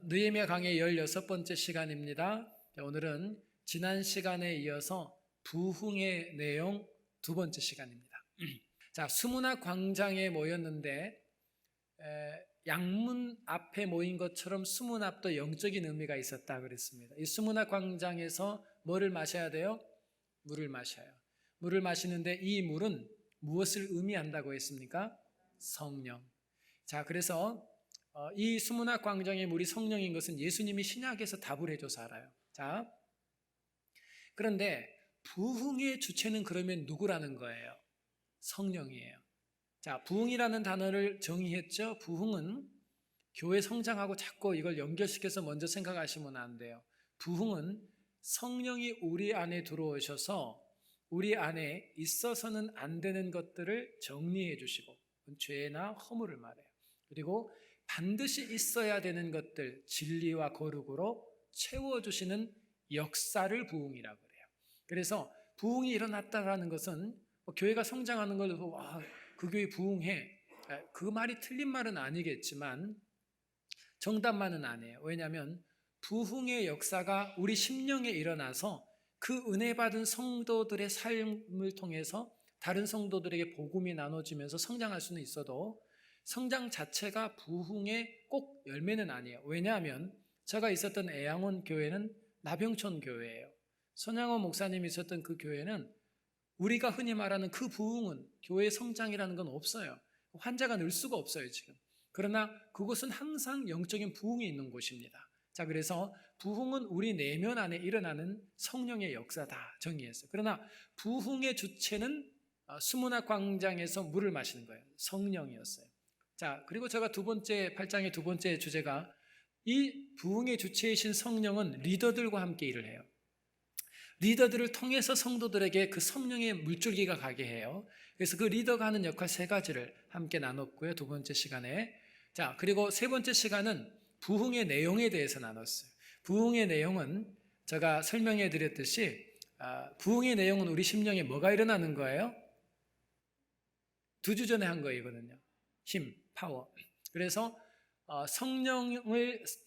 느헤미야 강의 16번째 시간입니다. 오늘은 지난 시간에 이어서 부흥의 내용 두 번째 시간입니다. 자, 수문학 광장에 모였는데 양문 앞에 모인 것처럼 수문 앞도 영적인 의미가 있었다 그랬습니다. 이 수문학 광장에서 뭐를 마셔야 돼요? 물을 마셔요. 물을 마시는데 이 물은 무엇을 의미한다고 했습니까? 성령. 자, 그래서 이 수문학 광장의 물이 성령인 것은 예수님이 신약에서 답을 해줘서 알아요. 자, 그런데 부흥의 주체는 그러면 누구라는 거예요? 성령이에요. 자, 부흥이라는 단어를 정의했죠. 부흥은 교회 성장하고 자꾸 이걸 연결시켜서 먼저 생각하시면 안 돼요. 부흥은 성령이 우리 안에 들어오셔서 우리 안에 있어서는 안 되는 것들을 정리해 주시고, 죄나 허물을 말해요. 그리고 반드시 있어야 되는 것들, 진리와 거룩으로 채워주시는 역사를 부흥이라고 그래요. 그래서 부흥이 일어났다라는 것은 교회가 성장하는 걸 보고 그 교회 부흥해, 그 말이 틀린 말은 아니겠지만 정답만은 아니에요. 왜냐하면 부흥의 역사가 우리 심령에 일어나서 그 은혜 받은 성도들의 삶을 통해서 다른 성도들에게 복음이 나눠지면서 성장할 수는 있어도 성장 자체가 부흥의 꼭 열매는 아니에요. 왜냐하면 제가 있었던 애양원 교회는 나병천 교회예요. 손양호 목사님이 있었던 그 교회는 우리가 흔히 말하는 그 부흥은 교회의 성장이라는 건 없어요. 환자가 늘 수가 없어요 지금. 그러나 그곳은 항상 영적인 부흥이 있는 곳입니다. 자, 그래서 부흥은 우리 내면 안에 일어나는 성령의 역사다 정의했어요. 그러나 부흥의 주체는 수문학 광장에서 물을 마시는 거예요. 성령이었어요. 자, 그리고 제가 8장의 두 번째 주제가 이 부흥의 주체이신 성령은 리더들과 함께 일을 해요. 리더들을 통해서 성도들에게 그 성령의 물줄기가 가게 해요. 그래서 그 리더가 하는 역할 세 가지를 함께 나눴고요. 두 번째 시간에. 자, 그리고 세 번째 시간은 부흥의 내용에 대해서 나눴어요. 부흥의 내용은 제가 설명해 드렸듯이 부흥의 내용은 우리 심령에 뭐가 일어나는 거예요? 2주 전에 한 거이거든요. 힘, 파워. 그래서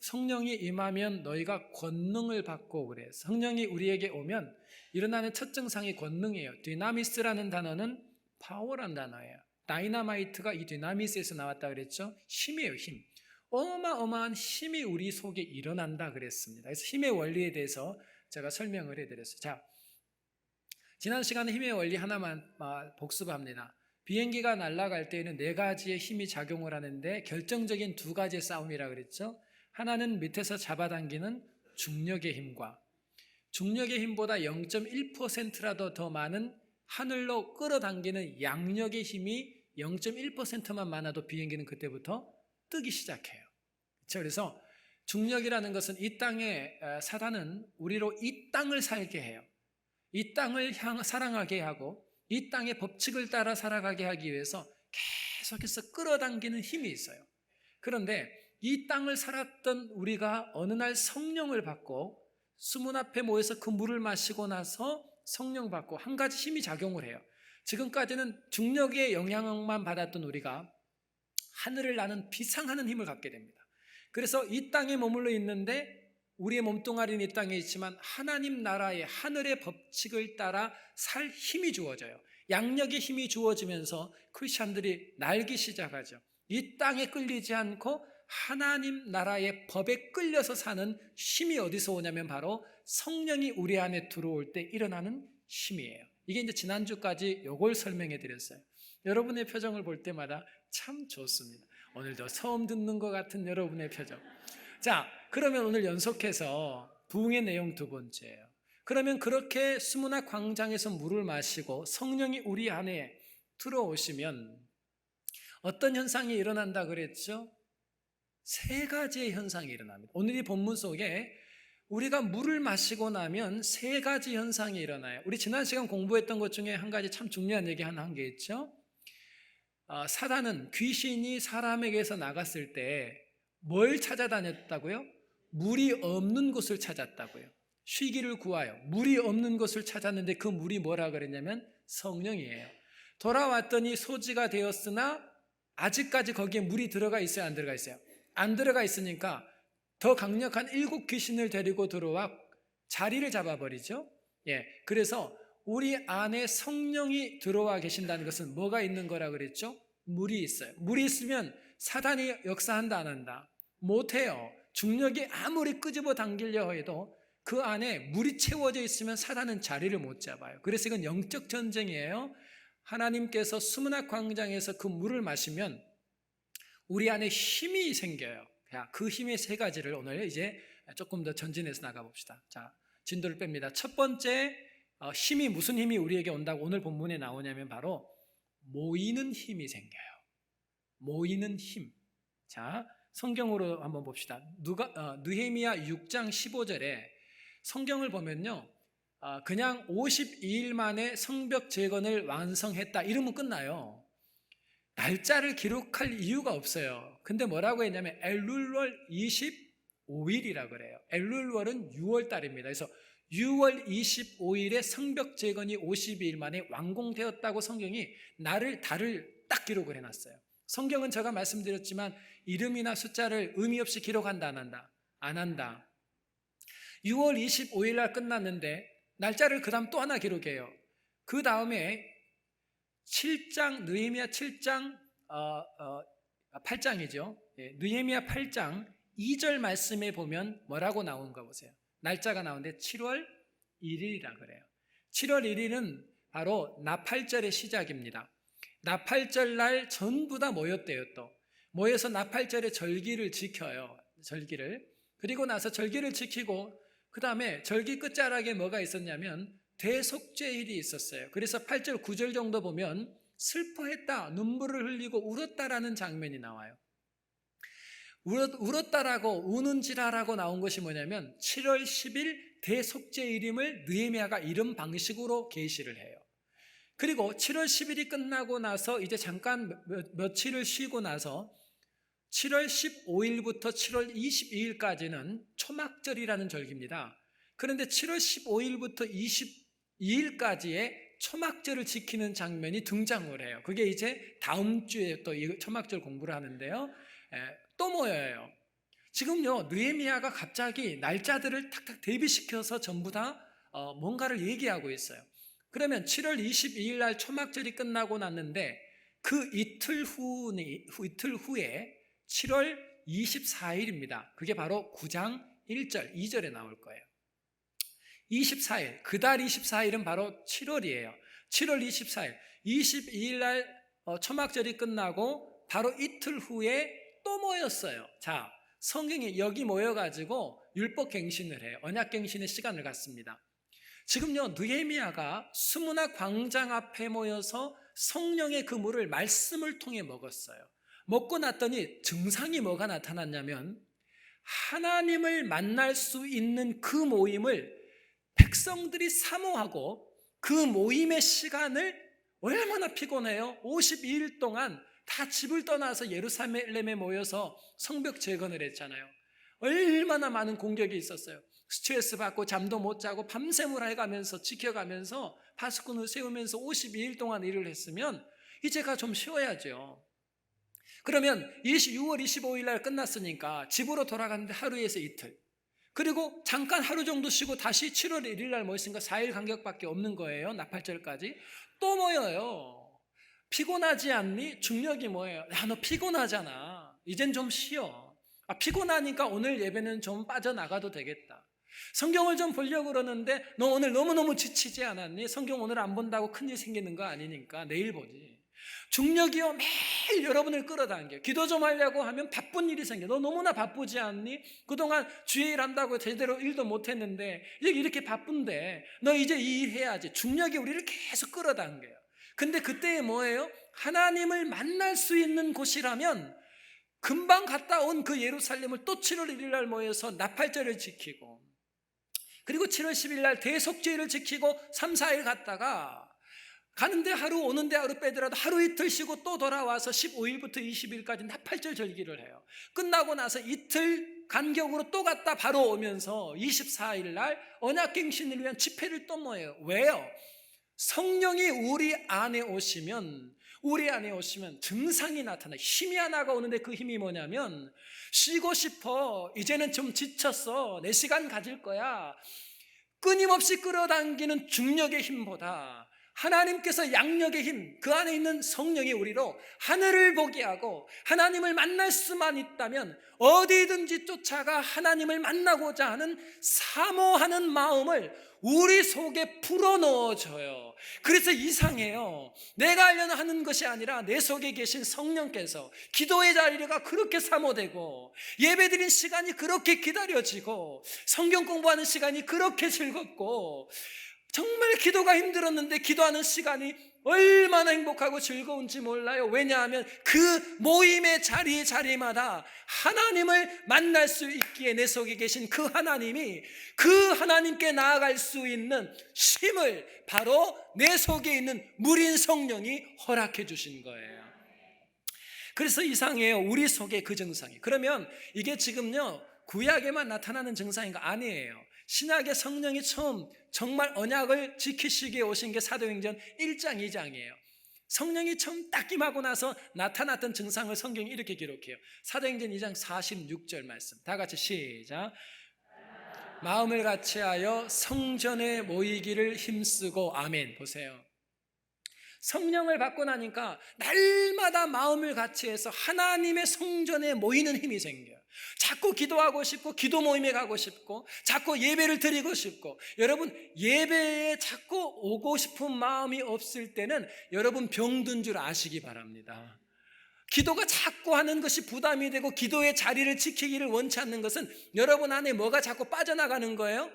성령이 임하면 너희가 권능을 받고 그래요. 성령이 우리에게 오면 일어나는 첫 증상이 권능이에요. 디나미스라는 단어는 파워란 단어예요. 다이나마이트가 이 디나미스에서 나왔다 그랬죠. 힘이에요, 힘. 어마어마한 힘이 우리 속에 일어난다 그랬습니다. 그래서 힘의 원리에 대해서 제가 설명을 해드렸어요. 자, 지난 시간에 힘의 원리 하나만 복습합니다. 비행기가 날아갈 때에는 4가지의 힘이 작용을 하는데 결정적인 2가지의 싸움이라고 그랬죠. 하나는 밑에서 잡아당기는 중력의 힘과 중력의 힘보다 0.1%라도 더 많은 하늘로 끌어당기는 양력의 힘이 0.1%만 많아도 비행기는 그때부터 뜨기 시작해요. 그렇죠? 그래서 중력이라는 것은 이 땅에 사단은 우리로 이 땅을 살게 해요. 이 땅을 사랑하게 하고 이 땅의 법칙을 따라 살아가게 하기 위해서 계속해서 끌어당기는 힘이 있어요. 그런데 이 땅을 살았던 우리가 어느 날 성령을 받고 수문 앞에 모여서 그 물을 마시고 나서 성령 받고 한 가지 힘이 작용을 해요. 지금까지는 중력의 영향만 받았던 우리가 하늘을 나는 비상하는 힘을 갖게 됩니다. 그래서 이 땅에 머물러 있는데 우리의 몸뚱아리는 이 땅에 있지만 하나님 나라의 하늘의 법칙을 따라 살 힘이 주어져요. 양력의 힘이 주어지면서 크리스찬들이 날기 시작하죠. 이 땅에 끌리지 않고 하나님 나라의 법에 끌려서 사는 힘이 어디서 오냐면 바로 성령이 우리 안에 들어올 때 일어나는 힘이에요. 이게 이제 지난주까지 이걸 설명해 드렸어요. 여러분의 표정을 볼 때마다 참 좋습니다. 오늘도 처음 듣는 것 같은 여러분의 표정. 자, 그러면 오늘 연속해서 부흥의 내용 두 번째예요. 그러면 그렇게 수문학 광장에서 물을 마시고 성령이 우리 안에 들어오시면 어떤 현상이 일어난다 그랬죠? 3가지의 현상이 일어납니다. 오늘 이 본문 속에 우리가 물을 마시고 나면 3가지 현상이 일어나요. 우리 지난 시간 공부했던 것 중에 한 가지 참 중요한 얘기 한 게 있죠. 사단은 귀신이 사람에게서 나갔을 때 뭘 찾아다녔다고요? 물이 없는 곳을 찾았다고요. 쉬기를 구하여 물이 없는 곳을 찾았는데 그 물이 뭐라 그랬냐면 성령이에요. 돌아왔더니 소지가 되었으나 아직까지 거기에 물이 들어가 있어요, 안 들어가 있어요? 안 들어가 있으니까 더 강력한 7 귀신을 데리고 들어와 자리를 잡아버리죠. 그래서 우리 안에 성령이 들어와 계신다는 것은 뭐가 있는 거라 그랬죠? 물이 있어요. 물이 있으면 사단이 역사한다 안 한다? 못해요. 중력이 아무리 끄집어 당기려 해도 그 안에 물이 채워져 있으면 사단은 자리를 못 잡아요. 그래서 이건 영적 전쟁이에요. 하나님께서 수문학 광장에서 그 물을 마시면 우리 안에 힘이 생겨요. 그 힘의 3가지를 오늘 이제 조금 더 전진해서 나가봅시다. 자, 진도를 뺍니다. 첫 번째, 힘이, 무슨 힘이 우리에게 온다고 오늘 본문에 나오냐면 바로 모이는 힘이 생겨요. 모이는 힘. 자, 성경으로 한번 봅시다. 느헤미야 6장 15절에 성경을 보면요, 그냥 52일 만에 성벽 재건을 완성했다 이러면 끝나요. 날짜를 기록할 이유가 없어요. 근데 뭐라고 했냐면 엘룰월 25일이라 그래요. 엘룰월은 6월 달입니다. 그래서 6월 25일에 성벽 재건이 52일 만에 완공되었다고 성경이 달을 딱 기록을 해놨어요. 성경은 제가 말씀드렸지만 이름이나 숫자를 의미 없이 기록한다 안 한다? 안 한다. 6월 25일 날 끝났는데 날짜를 그 다음 또 하나 기록해요. 그 다음에 7장, 느헤미야 7장 8장이죠. 느헤미야 8장 2절 말씀에 보면 뭐라고 나오는가 보세요. 날짜가 나오는데 7월 1일이라 그래요. 7월 1일은 바로 나팔절의 시작입니다. 나팔절 날 전부 다 모였대요. 또 모여서 나팔절의 절기를 지켜요. 절기를. 그리고 나서 절기를 지키고 그 다음에 절기 끝자락에 뭐가 있었냐면 대속죄일이 있었어요. 그래서 8절 9절 정도 보면 슬퍼했다, 눈물을 흘리고 울었다라는 장면이 나와요. 울었다라고 우는지라라고 나온 것이 뭐냐면 7월 10일 대속죄일임을 느헤미야가 이런 방식으로 계시를 해요. 그리고 7월 10일이 끝나고 나서 이제 잠깐 며칠을 쉬고 나서 7월 15일부터 7월 22일까지는 초막절이라는 절기입니다. 그런데 7월 15일부터 22일까지의 초막절을 지키는 장면이 등장을 해요. 그게 이제 다음 주에 또 이 초막절 공부를 하는데요. 또 모여요. 지금요, 느헤미야가 갑자기 날짜들을 탁탁 대비시켜서 전부 다 뭔가를 얘기하고 있어요. 그러면 7월 22일 날 초막절이 끝나고 났는데 그 이틀 후에 7월 24일입니다. 그게 바로 9장 1절, 2절에 나올 거예요. 24일, 그달 24일은 바로 7월이에요. 7월 24일, 22일 날 초막절이 끝나고 바로 이틀 후에 또 모였어요. 자, 성경이 여기 모여가지고 율법 갱신을 해요. 언약 갱신의 시간을 갖습니다. 지금요, 느헤미야가 수문학 광장 앞에 모여서 성령의 그 물을 말씀을 통해 먹었어요. 먹고 났더니 증상이 뭐가 나타났냐면 하나님을 만날 수 있는 그 모임을 백성들이 사모하고 그 모임의 시간을 얼마나 피곤해요. 52일 동안 다 집을 떠나서 예루살렘에 모여서 성벽 재건을 했잖아요. 얼마나 많은 공격이 있었어요. 스트레스 받고 잠도 못 자고 밤샘을 해가면서 지켜가면서 파수꾼을 세우면서 52일 동안 일을 했으면 이제가 좀 쉬어야죠. 그러면 6월 25일 날 끝났으니까 집으로 돌아가는데 하루에서 이틀, 그리고 잠깐 하루 정도 쉬고 다시 7월 1일 날 모였으니까 4일 간격밖에 없는 거예요. 나팔절까지 또 모여요. 피곤하지 않니? 중력이 뭐예요? 야, 너 피곤하잖아. 이젠 좀 쉬어. 피곤하니까 오늘 예배는 좀 빠져나가도 되겠다. 성경을 좀 보려고 그러는데 너 오늘 너무너무 지치지 않았니? 성경 오늘 안 본다고 큰일 생기는 거 아니니까 내일 보지. 중력이요, 매일 여러분을 끌어당겨. 기도 좀 하려고 하면 바쁜 일이 생겨. 너 너무나 바쁘지 않니? 그동안 주의 일 한다고 제대로 일도 못했는데 이제 이렇게 바쁜데 너 이제 이 일 해야지. 중력이 우리를 계속 끌어당겨요. 근데 그때 뭐예요? 하나님을 만날 수 있는 곳이라면 금방 갔다 온 그 예루살렘을 또 7월 1일 날 모여서 나팔절을 지키고, 그리고 7월 10일 날 대속죄를 지키고 3, 4일 갔다가 가는데 하루 오는데 하루 빼더라도 하루 이틀 쉬고 또 돌아와서 15일부터 20일까지 나팔절 절기를 해요. 끝나고 나서 이틀 간격으로 또 갔다 바로 오면서 24일 날 언약갱신을 위한 집회를 또 모여요. 왜요? 성령이 우리 안에 오시면 우리 안에 오시면 증상이 나타나. 힘이 하나가 오는데 그 힘이 뭐냐면 쉬고 싶어, 이제는 좀 지쳤어, 내 시간 가질 거야. 끊임없이 끌어당기는 중력의 힘보다 하나님께서 양력의 힘, 그 안에 있는 성령이 우리로 하늘을 보게 하고 하나님을 만날 수만 있다면 어디든지 쫓아가 하나님을 만나고자 하는 사모하는 마음을 우리 속에 불어넣어줘요. 그래서 이상해요. 내가 하려는 하는 것이 아니라 내 속에 계신 성령께서 기도의 자리가 그렇게 사모되고 예배드린 시간이 그렇게 기다려지고 성경 공부하는 시간이 그렇게 즐겁고 정말 기도가 힘들었는데 기도하는 시간이 얼마나 행복하고 즐거운지 몰라요. 왜냐하면 그 모임의 자리마다 하나님을 만날 수 있기에 내 속에 계신 그 하나님이 그 하나님께 나아갈 수 있는 힘을 바로 내 속에 있는 무린 성령이 허락해 주신 거예요. 그래서 이상해요. 우리 속에 그 증상이. 그러면 이게 지금요 구약에만 나타나는 증상인가? 아니에요. 신약의 성령이 처음 정말 언약을 지키시기에 오신 게 사도행전 1장 2장이에요. 성령이 처음 딱 임하고 나서 나타났던 증상을 성경이 이렇게 기록해요. 사도행전 2장 46절 말씀 다 같이 시작. 마음을 같이하여 성전에 모이기를 힘쓰고. 아멘. 보세요. 성령을 받고 나니까 날마다 마음을 같이해서 하나님의 성전에 모이는 힘이 생겨요. 자꾸 기도하고 싶고 기도 모임에 가고 싶고 자꾸 예배를 드리고 싶고. 여러분 예배에 자꾸 오고 싶은 마음이 없을 때는 여러분 병든 줄 아시기 바랍니다. 기도가 자꾸 하는 것이 부담이 되고 기도의 자리를 지키기를 원치 않는 것은 여러분 안에 뭐가 자꾸 빠져나가는 거예요?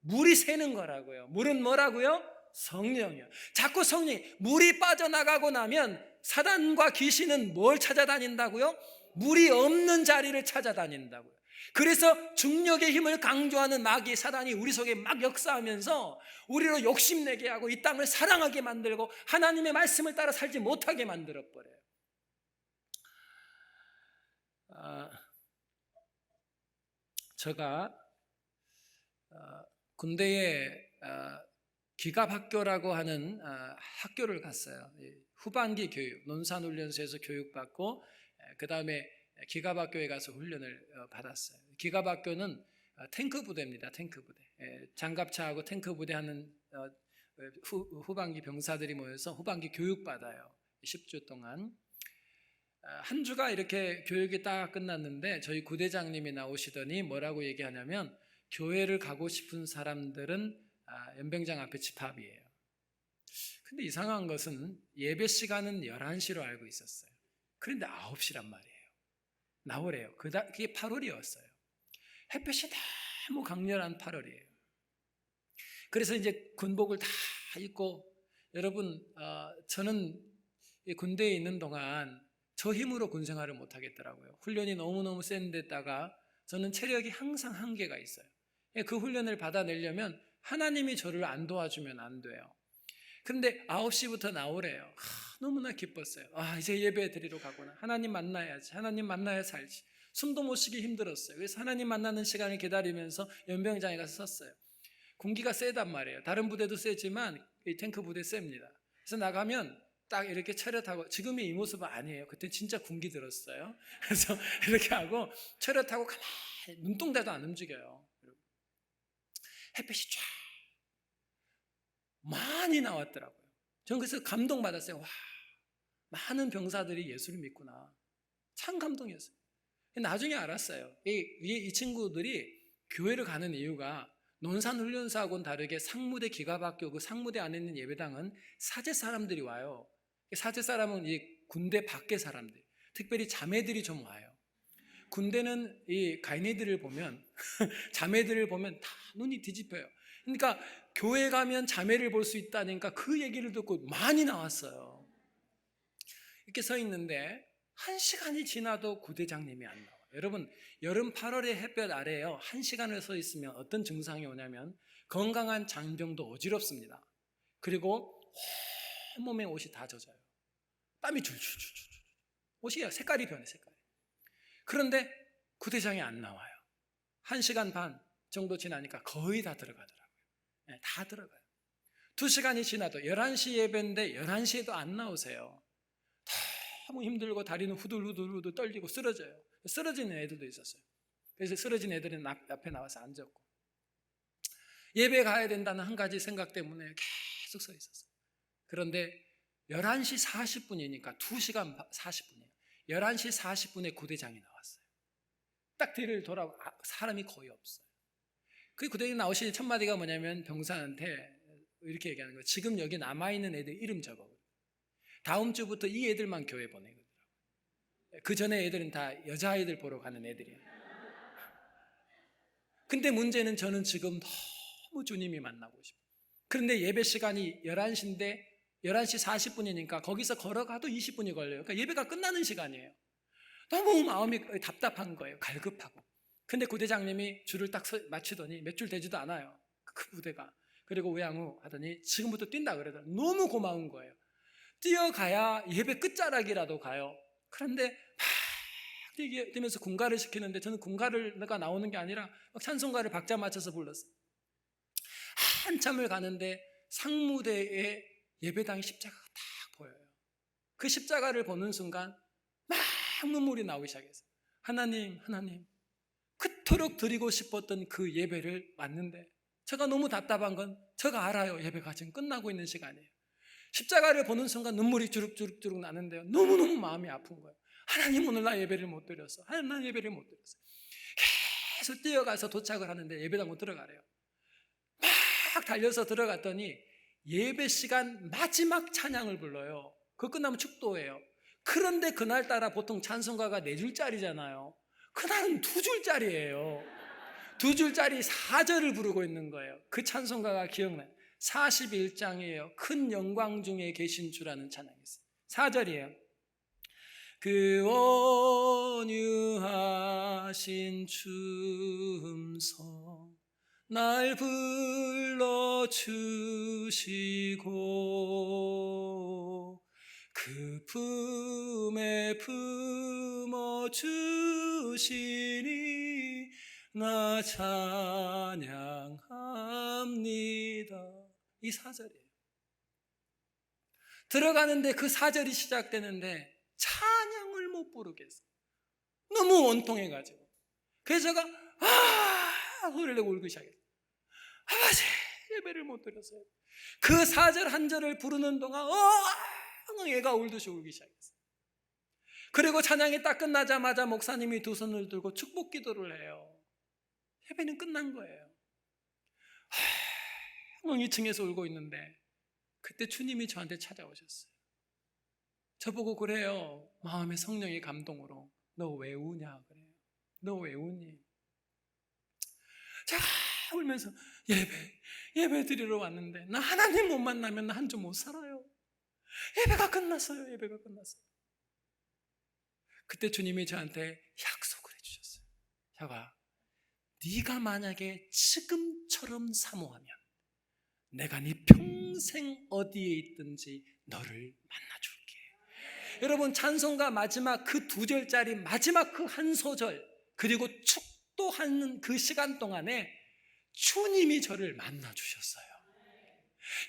물이 새는 거라고요. 물은 뭐라고요? 성령이요. 자꾸 성령이 물이 빠져나가고 나면 사단과 귀신은 뭘 찾아다닌다고요? 물이 없는 자리를 찾아다닌다고요. 그래서 중력의 힘을 강조하는 마귀 사단이 우리 속에 막 역사하면서 우리로 욕심내게 하고 이 땅을 사랑하게 만들고 하나님의 말씀을 따라 살지 못하게 만들어버려요. 제가 군대에 기갑학교라고 하는 학교를 갔어요. 후반기 교육, 논산훈련소에서 교육받고 그 다음에 기갑학교에 가서 훈련을 받았어요. 기갑학교는 탱크 부대입니다. 탱크 부대. 장갑차하고 탱크 부대 하는 후반기 병사들이 모여서 후반기 교육받아요. 10주 동안. 한 주가 이렇게 교육이 딱 끝났는데 저희 구대장님이 나오시더니 뭐라고 얘기하냐면 교회를 가고 싶은 사람들은 연병장 앞에 집합이에요. 근데 이상한 것은 예배 시간은 11시로 알고 있었어요. 그런데 9시란 말이에요. 나오래요. 그게 8월이었어요. 햇볕이 너무 강렬한 8월이에요. 그래서 이제 군복을 다 입고 여러분 저는 군대에 있는 동안 저 힘으로 군 생활을 못 하겠더라고요. 훈련이 너무너무 센 데다가 저는 체력이 항상 한계가 있어요. 그 훈련을 받아내려면 하나님이 저를 안 도와주면 안 돼요. 그런데 9시부터 나오래요. 너무나 기뻤어요. 이제 예배 드리러 가구나. 하나님 만나야지. 하나님 만나야 살지. 숨도 못 쉬기 힘들었어요. 그래서 하나님 만나는 시간을 기다리면서 연병장에 가서 섰어요. 공기가 세단 말이에요. 다른 부대도 세지만 이 탱크 부대 셉니다. 그래서 나가면 딱 이렇게 차렷하고, 지금의 이 모습은 아니에요. 그때 진짜 군기 들었어요. 그래서 이렇게 하고 차렷하고 가만히 눈동자도 안 움직여요. 햇빛이 쫙 많이 나왔더라고요. 저는 그래서 감동받았어요. 와, 많은 병사들이 예수를 믿구나. 참 감동이었어요. 나중에 알았어요. 이 친구들이 교회를 가는 이유가 논산훈련소하고는 다르게 상무대 기갑학교 그 상무대 안에 있는 예배당은 사제 사람들이 와요. 사제 사람은 이 군대 밖의 사람들, 특별히 자매들이 좀 와요. 군대는 이 가인이들을 보면 자매들을 보면 다 눈이 뒤집혀요. 그러니까 교회 가면 자매를 볼 수 있다니까 그 얘기를 듣고 많이 나왔어요. 이렇게 서 있는데 1시간이 지나도 구대장님이 안 나와요. 여러분 여름 8월의 햇볕 아래에요 1시간을 서 있으면 어떤 증상이 오냐면 건강한 장병도 어지럽습니다. 그리고 온몸에 옷이 다 젖어요. 땀이 줄줄줄줄. 옷이 색깔이 변해. 그런데 구대장이 안 나와요. 1시간 반 정도 지나니까 거의 다 들어가더라고요. 다 들어가요. 2시간이 지나도 11시 예배인데 11시에도 안 나오세요. 너무 힘들고 다리는 후들후들 떨리고 쓰러져요. 쓰러지는 애들도 있었어요. 그래서 쓰러진 애들은 앞에 나와서 앉았고, 예배 가야 된다는 한 가지 생각 때문에 계속 서 있었어요. 그런데 11시 40분이니까 2시간 40분이에요. 11시 40분에 구대장이 나왔어요. 딱 뒤를 돌아보고 사람이 거의 없어요. 그 구대장이 나오시니 첫 마디가 뭐냐면 병사한테 이렇게 얘기하는 거예요. 지금 여기 남아있는 애들 이름 적어. 다음 주부터 이 애들만 교회 보내거든요. 그 전에 애들은 다 여자아이들 보러 가는 애들이에요. 근데 문제는 저는 지금 너무 주님이 만나고 싶어요. 그런데 예배 시간이 11시인데 11시 40분이니까 거기서 걸어가도 20분이 걸려요. 그러니까 예배가 끝나는 시간이에요. 너무 마음이 답답한 거예요. 갈급하고. 근데 구대장님이 줄을 딱 맞추더니 몇 줄 되지도 않아요. 그 부대가. 그리고 우양우 하더니 지금부터 뛴다 그러더라고요. 너무 고마운 거예요. 뛰어가야 예배 끝자락이라도 가요. 그런데 막 뛰면서 군가를 시키는데 저는 군가가 나오는 게 아니라 막 찬송가를 박자 맞춰서 불렀어요. 한참을 가는데 상무대에 예배당 십자가가 딱 보여요. 그 십자가를 보는 순간 막 눈물이 나오기 시작했어요. 하나님, 그토록 드리고 싶었던 그 예배를 왔는데 제가 너무 답답한 건 제가 알아요. 예배가 지금 끝나고 있는 시간이에요. 십자가를 보는 순간 눈물이 주룩주룩 나는데요. 너무너무 마음이 아픈 거예요. 하나님, 오늘 나 예배를 못 드렸어. 하나님, 나 예배를 못 드렸어. 계속 뛰어가서 도착을 하는데 예배당으로 들어가래요. 막 달려서 들어갔더니 예배 시간 마지막 찬양을 불러요. 그거 끝나면 축도예요. 그런데 그날따라 보통 찬송가가 4줄짜리잖아요. 그날은 2줄짜리예요. 2줄짜리 4절을 부르고 있는 거예요. 그 찬송가가 기억나요. 41장이에요. 큰 영광 중에 계신 주라는 찬양이 있어요. 4절이에요. 그 온유하신 춤성 날 불러주시고 그 품에 품어주시니 나 찬양합니다. 이 4절이에요. 들어가는데 그 4절이 시작되는데 찬양을 못 부르겠어요. 너무 원통해가지고. 그래서 제가 소리를 내고 울기 시작했어요. 아버지, 예배를 못 드렸어요. 그 4절 한 절을 부르는 동안 애가 울듯이 울기 시작했어요. 그리고 찬양이 딱 끝나자마자 목사님이 두 손을 들고 축복 기도를 해요. 예배는 끝난 거예요. 2층에서 울고 있는데 그때 주님이 저한테 찾아오셨어요. 저보고 그래요. 마음의 성령의 감동으로 너 왜 우냐 그래요. 너 왜 우니? 제가 울면서 예배 드리러 왔는데 나 하나님 못 만나면 나 한 주 못 살아요. 예배가 끝났어요. 예배가 끝났어요. 그때 주님이 저한테 약속을 해주셨어요. 자가, 네가 만약에 지금처럼 사모하면 내가 네 평생 어디에 있든지 너를 만나줄게. 여러분, 찬송가 마지막 그 2절짜리 마지막 그 한 소절, 그리고 축도하는 그 시간 동안에 주님이 저를 만나주셨어요.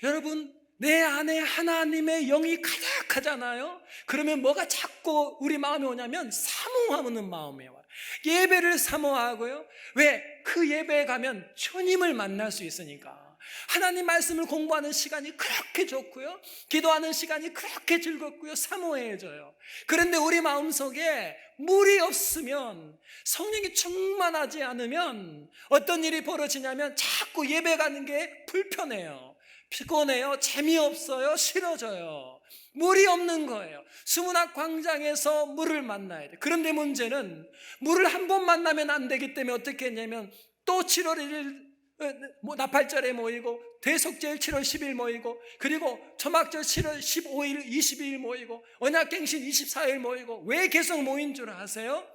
여러분, 내 안에 하나님의 영이 가득하잖아요. 그러면 뭐가 자꾸 우리 마음에 오냐면 사모하는 마음이 와요. 예배를 사모하고요. 왜? 그 예배에 가면 주님을 만날 수 있으니까. 하나님 말씀을 공부하는 시간이 그렇게 좋고요, 기도하는 시간이 그렇게 즐겁고요, 사모해져요. 그런데 우리 마음속에 물이 없으면, 성령이 충만하지 않으면 어떤 일이 벌어지냐면 자꾸 예배 가는 게 불편해요, 피곤해요, 재미없어요, 싫어져요. 물이 없는 거예요. 수문학 광장에서 물을 만나야 돼. 그런데 문제는 물을 한 번 만나면 안 되기 때문에 어떻게 했냐면 또 7월 1일 나팔절에 모이고, 대속절 7월 10일 모이고, 그리고 초막절 7월 15일 22일 모이고, 언약갱신 24일 모이고. 왜 계속 모인 줄 아세요?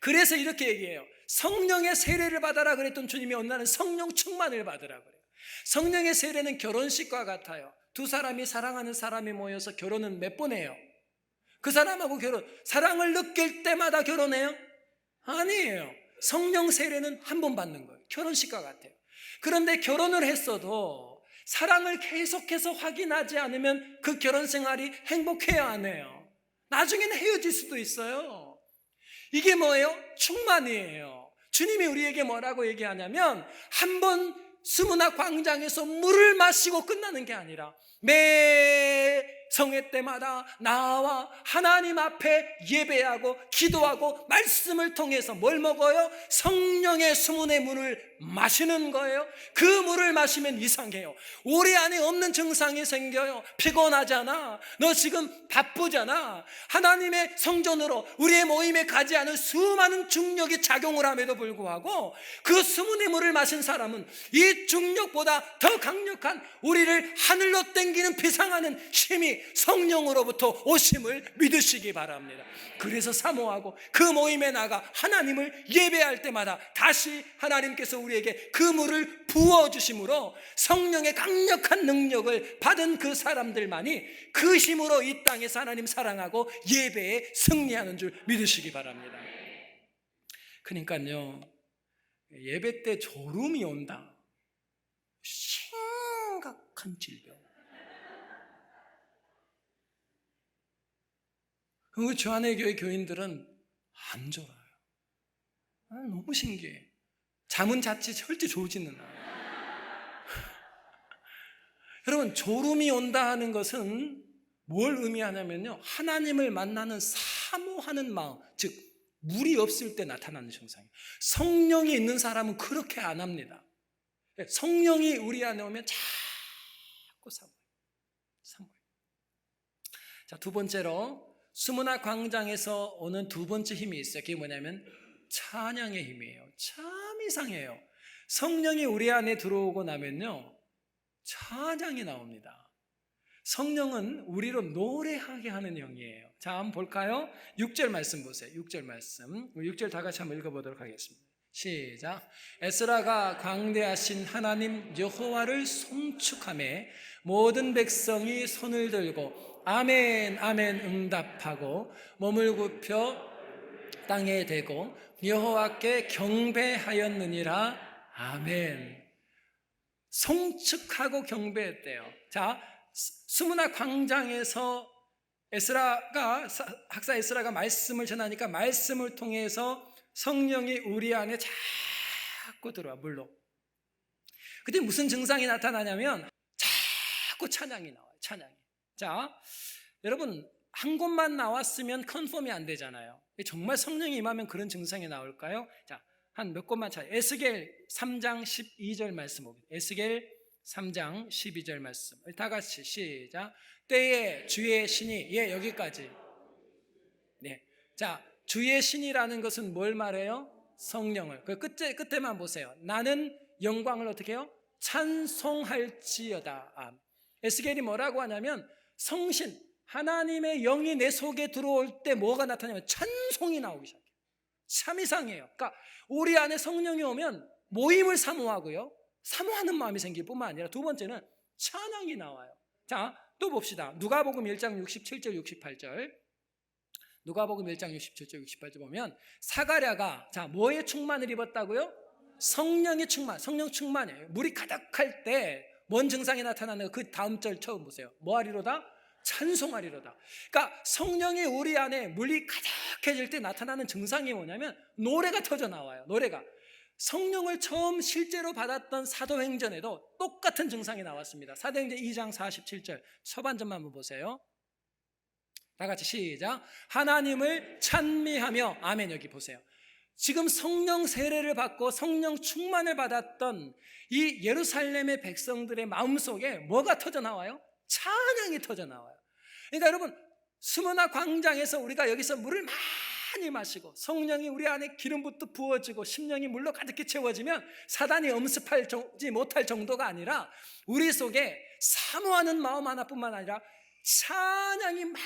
그래서 이렇게 얘기해요. 성령의 세례를 받아라 그랬던 주님이 어느 날은 성령 충만을 받으라 그래요. 성령의 세례는 결혼식과 같아요. 두 사람이 사랑하는 사람이 모여서 결혼은 몇 번 해요? 그 사람하고 사랑을 느낄 때마다 결혼해요? 아니에요. 성령 세례는 한 번 받는 거예요. 결혼식과 같아요. 그런데 결혼을 했어도 사랑을 계속해서 확인하지 않으면 그 결혼 생활이 행복해야 안 해요? 나중에는 헤어질 수도 있어요. 이게 뭐예요? 충만이에요. 주님이 우리에게 뭐라고 얘기하냐면 한 번 스무나 광장에서 물을 마시고 끝나는 게 아니라 매 성회 때마다 나와 하나님 앞에 예배하고 기도하고 말씀을 통해서 뭘 먹어요? 성령의 수문의 물을 마시는 거예요. 그 물을 마시면 이상해요. 우리 안에 없는 증상이 생겨요. 피곤하잖아. 너 지금 바쁘잖아. 하나님의 성전으로 우리의 모임에 가지 않은 수많은 중력이 작용을 함에도 불구하고 그 수문의 물을 마신 사람은 이 중력보다 더 강력한 우리를 하늘로 땡기는 비상하는 힘이 성령으로부터 오심을 믿으시기 바랍니다. 그래서 사모하고 그 모임에 나가 하나님을 예배할 때마다 다시 하나님께서 우리에게 그 물을 부어주심으로 성령의 강력한 능력을 받은 그 사람들만이 그 힘으로 이 땅에서 하나님 사랑하고 예배에 승리하는 줄 믿으시기 바랍니다. 그러니까요, 예배 때 졸음이 온다. 심각한 질병. 그 저 안의 교회 교인들은 안 졸아요. 너무 신기해. 잠은 잤지 절대 졸지는 않아요. 여러분, 졸음이 온다 하는 것은 뭘 의미하냐면요, 하나님을 만나는 사모하는 마음, 즉 물이 없을 때 나타나는 증상이에요. 성령이 있는 사람은 그렇게 안 합니다. 성령이 우리 안에 오면 자꾸 사모해요. 자, 두 번째로 스무나 광장에서 오는 두 번째 힘이 있어요. 그게 뭐냐면 찬양의 힘이에요. 참 이상해요. 성령이 우리 안에 들어오고 나면요, 찬양이 나옵니다. 성령은 우리로 노래하게 하는 영이에요. 자, 한번 볼까요? 6절 말씀 보세요. 6절 말씀. 6절 다 같이 한번 읽어보도록 하겠습니다. 시작. 에스라가 광대하신 하나님 여호와를 송축하며 모든 백성이 손을 들고 아멘 아멘 응답하고 몸을 굽혀 땅에 대고 여호와께 경배하였느니라. 아멘. 송축하고 경배했대요. 자, 스무나 광장에서 학사 에스라가 말씀을 전하니까 말씀을 통해서 성령이 우리 안에 자꾸 들어와, 물로. 그때 무슨 증상이 나타나냐면 자꾸 찬양이 나와요. 찬양이. 자, 여러분, 한 곳만 나왔으면 컨펌이 안 되잖아요. 정말 성령이 임하면 그런 증상이 나올까요? 자, 한 몇 곳만 찾아요. 에스겔 3장 12절 말씀 봅니다. 에스겔 3장 12절 말씀. 다 같이 시작. 때에 주의 신이, 여기까지. 네. 자, 주의 신이라는 것은 뭘 말해요? 성령을. 그 끝에만 보세요. 나는 영광을 어떻게 해요? 찬송할지어다. 에스겔이 뭐라고 하냐면 성신, 하나님의 영이 내 속에 들어올 때 뭐가 나타나냐면 찬송이 나오기 시작해요. 참 이상해요. 그러니까 우리 안에 성령이 오면 모임을 사모하고요, 사모하는 마음이 생길 뿐만 아니라 두 번째는 찬양이 나와요. 자, 또 봅시다. 누가복음 1장 67절 68절. 누가복음 1장 67절 68절 보면 사가랴가 뭐에 충만을 입었다고요? 성령의 충만. 성령 충만이에요. 물이 가득할 때 뭔 증상이 나타나는 그 다음 절 처음 보세요. 뭐 하리로다? 찬송하리로다. 그러니까 성령이 우리 안에 물이 가득해질 때 나타나는 증상이 뭐냐면 노래가 터져 나와요. 노래가. 성령을 처음 실제로 받았던 사도행전에도 똑같은 증상이 나왔습니다. 사도행전 2장 47절 서반전만 한번 보세요. 다 같이 시작. 하나님을 찬미하며, 아멘. 여기 보세요. 지금 성령 세례를 받고 성령 충만을 받았던 이 예루살렘의 백성들의 마음속에 뭐가 터져 나와요? 찬양이 터져 나와요. 그러니까 여러분, 스무나 광장에서 우리가 여기서 물을 많이 마시고 성령이 우리 안에 기름부터 부어지고 심령이 물로 가득히 채워지면 사단이 엄습하지 못할 정도가 아니라 우리 속에 사모하는 마음 하나뿐만 아니라 찬양이 막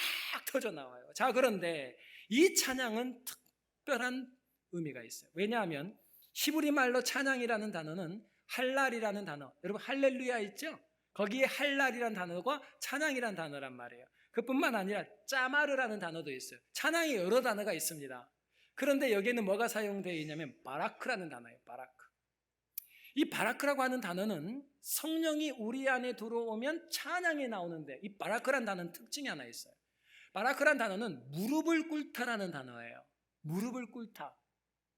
터져 나와요. 자, 그런데 이 찬양은 특별한 의미가 있어요. 왜냐하면 히브리 말로 찬양이라는 단어는 할랄이라는 단어, 여러분 할렐루야 있죠? 거기에 할랄이라는 단어가 찬양이라는 단어란 말이에요. 그뿐만 아니라 짜마르라는 단어도 있어요. 찬양이 여러 단어가 있습니다. 그런데 여기에는 뭐가 사용되어 있냐면 바라크라는 단어예요. 바라크. 이 바라크라고 하는 단어는 성령이 우리 안에 들어오면 찬양이 나오는데, 이 바라크라는 단어는 특징이 하나 있어요. 바라크란 단어는 무릎을 꿇다라는 단어예요. 무릎을 꿇다.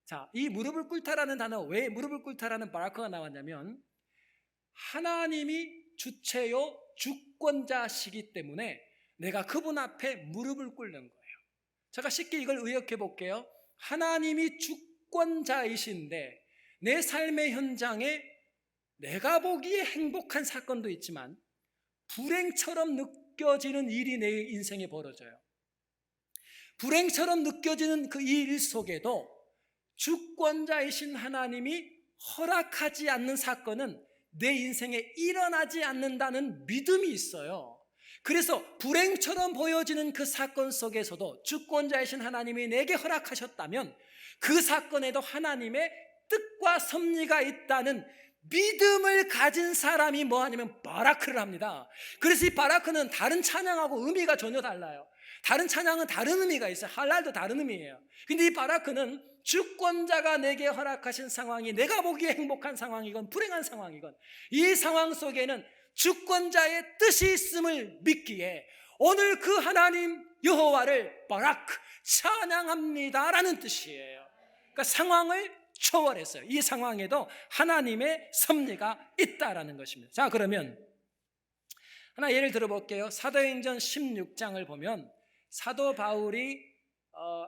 자, 이 무릎을 꿇다라는 단어, 왜 무릎을 꿇다라는 바라크가 나왔냐면 하나님이 주체요 주권자시기 때문에 내가 그분 앞에 무릎을 꿇는 거예요. 제가 쉽게 이걸 의역해 볼게요. 하나님이 주권자이신데 내 삶의 현장에 내가 보기에 행복한 사건도 있지만 불행처럼 느껴지는 일이 내 인생에 벌어져요. 불행처럼 느껴지는 그 일 속에도 주권자이신 하나님이 허락하지 않는 사건은 내 인생에 일어나지 않는다는 믿음이 있어요. 그래서 불행처럼 보여지는 그 사건 속에서도 주권자이신 하나님이 내게 허락하셨다면 그 사건에도 하나님의 뜻과 섭리가 있다는 믿음을 가진 사람이 뭐 하냐면 바라크를 합니다. 그래서 이 바라크는 다른 찬양하고 의미가 전혀 달라요. 다른 찬양은 다른 의미가 있어요. 할랄도 다른 의미예요. 근데 이 바라크는 주권자가 내게 허락하신 상황이 내가 보기에 행복한 상황이건 불행한 상황이건 이 상황 속에는 주권자의 뜻이 있음을 믿기에 오늘 그 하나님 여호와를 바라크 찬양합니다라는 뜻이에요. 그러니까 상황을 초월했어요. 이 상황에도 하나님의 섭리가 있다라는 것입니다. 자, 그러면 하나 예를 들어볼게요. 사도행전 16장을 보면 사도 바울이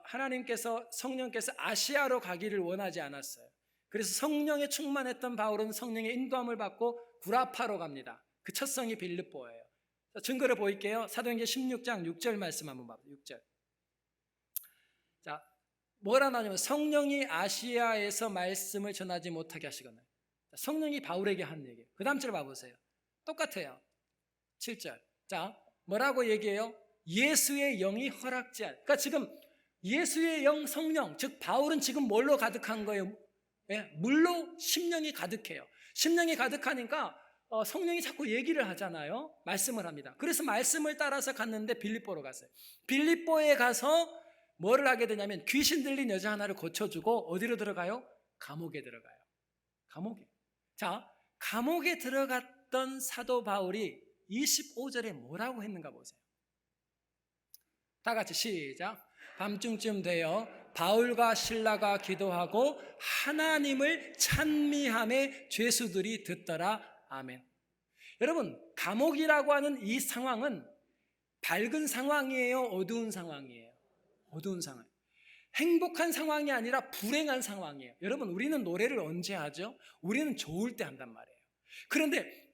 하나님께서 성령께서 아시아로 가기를 원하지 않았어요. 그래서 성령에 충만했던 바울은 성령의 인도함을 받고 구라파로 갑니다. 그 첫 성이 빌립보예요. 증거를 보일게요. 사도행전 16장 6절 말씀 한번 봐보세요. 6절. 자, 뭐라 나냐면 성령이 아시아에서 말씀을 전하지 못하게 하시거늘. 성령이 바울에게 한 얘기예요. 그 다음 절 봐보세요. 똑같아요. 7절. 자, 뭐라고 얘기해요? 예수의 영이 허락지 않. 그러니까 지금 예수의 영 성령, 즉 바울은 지금 뭘로 가득한 거예요? 예? 물로 심령이 가득해요. 심령이 가득하니까 성령이 자꾸 얘기를 하잖아요. 말씀을 합니다. 그래서 말씀을 따라서 갔는데 빌립보로 갔어요. 빌립보에 가서 뭐를 하게 되냐면 귀신 들린 여자 하나를 고쳐주고 어디로 들어가요? 감옥에 들어가요. 감옥에. 자, 감옥에 들어갔던 사도 바울이 25절에 뭐라고 했는가 보세요. 다 같이 시작. 밤중쯤 되어 바울과 실라가 기도하고 하나님을 찬미함에 죄수들이 듣더라. 아멘. 여러분, 감옥이라고 하는 이 상황은 밝은 상황이에요? 어두운 상황이에요? 어두운 상황. 행복한 상황이 아니라 불행한 상황이에요. 여러분, 우리는 노래를 언제 하죠? 우리는 좋을 때 한단 말이에요. 그런데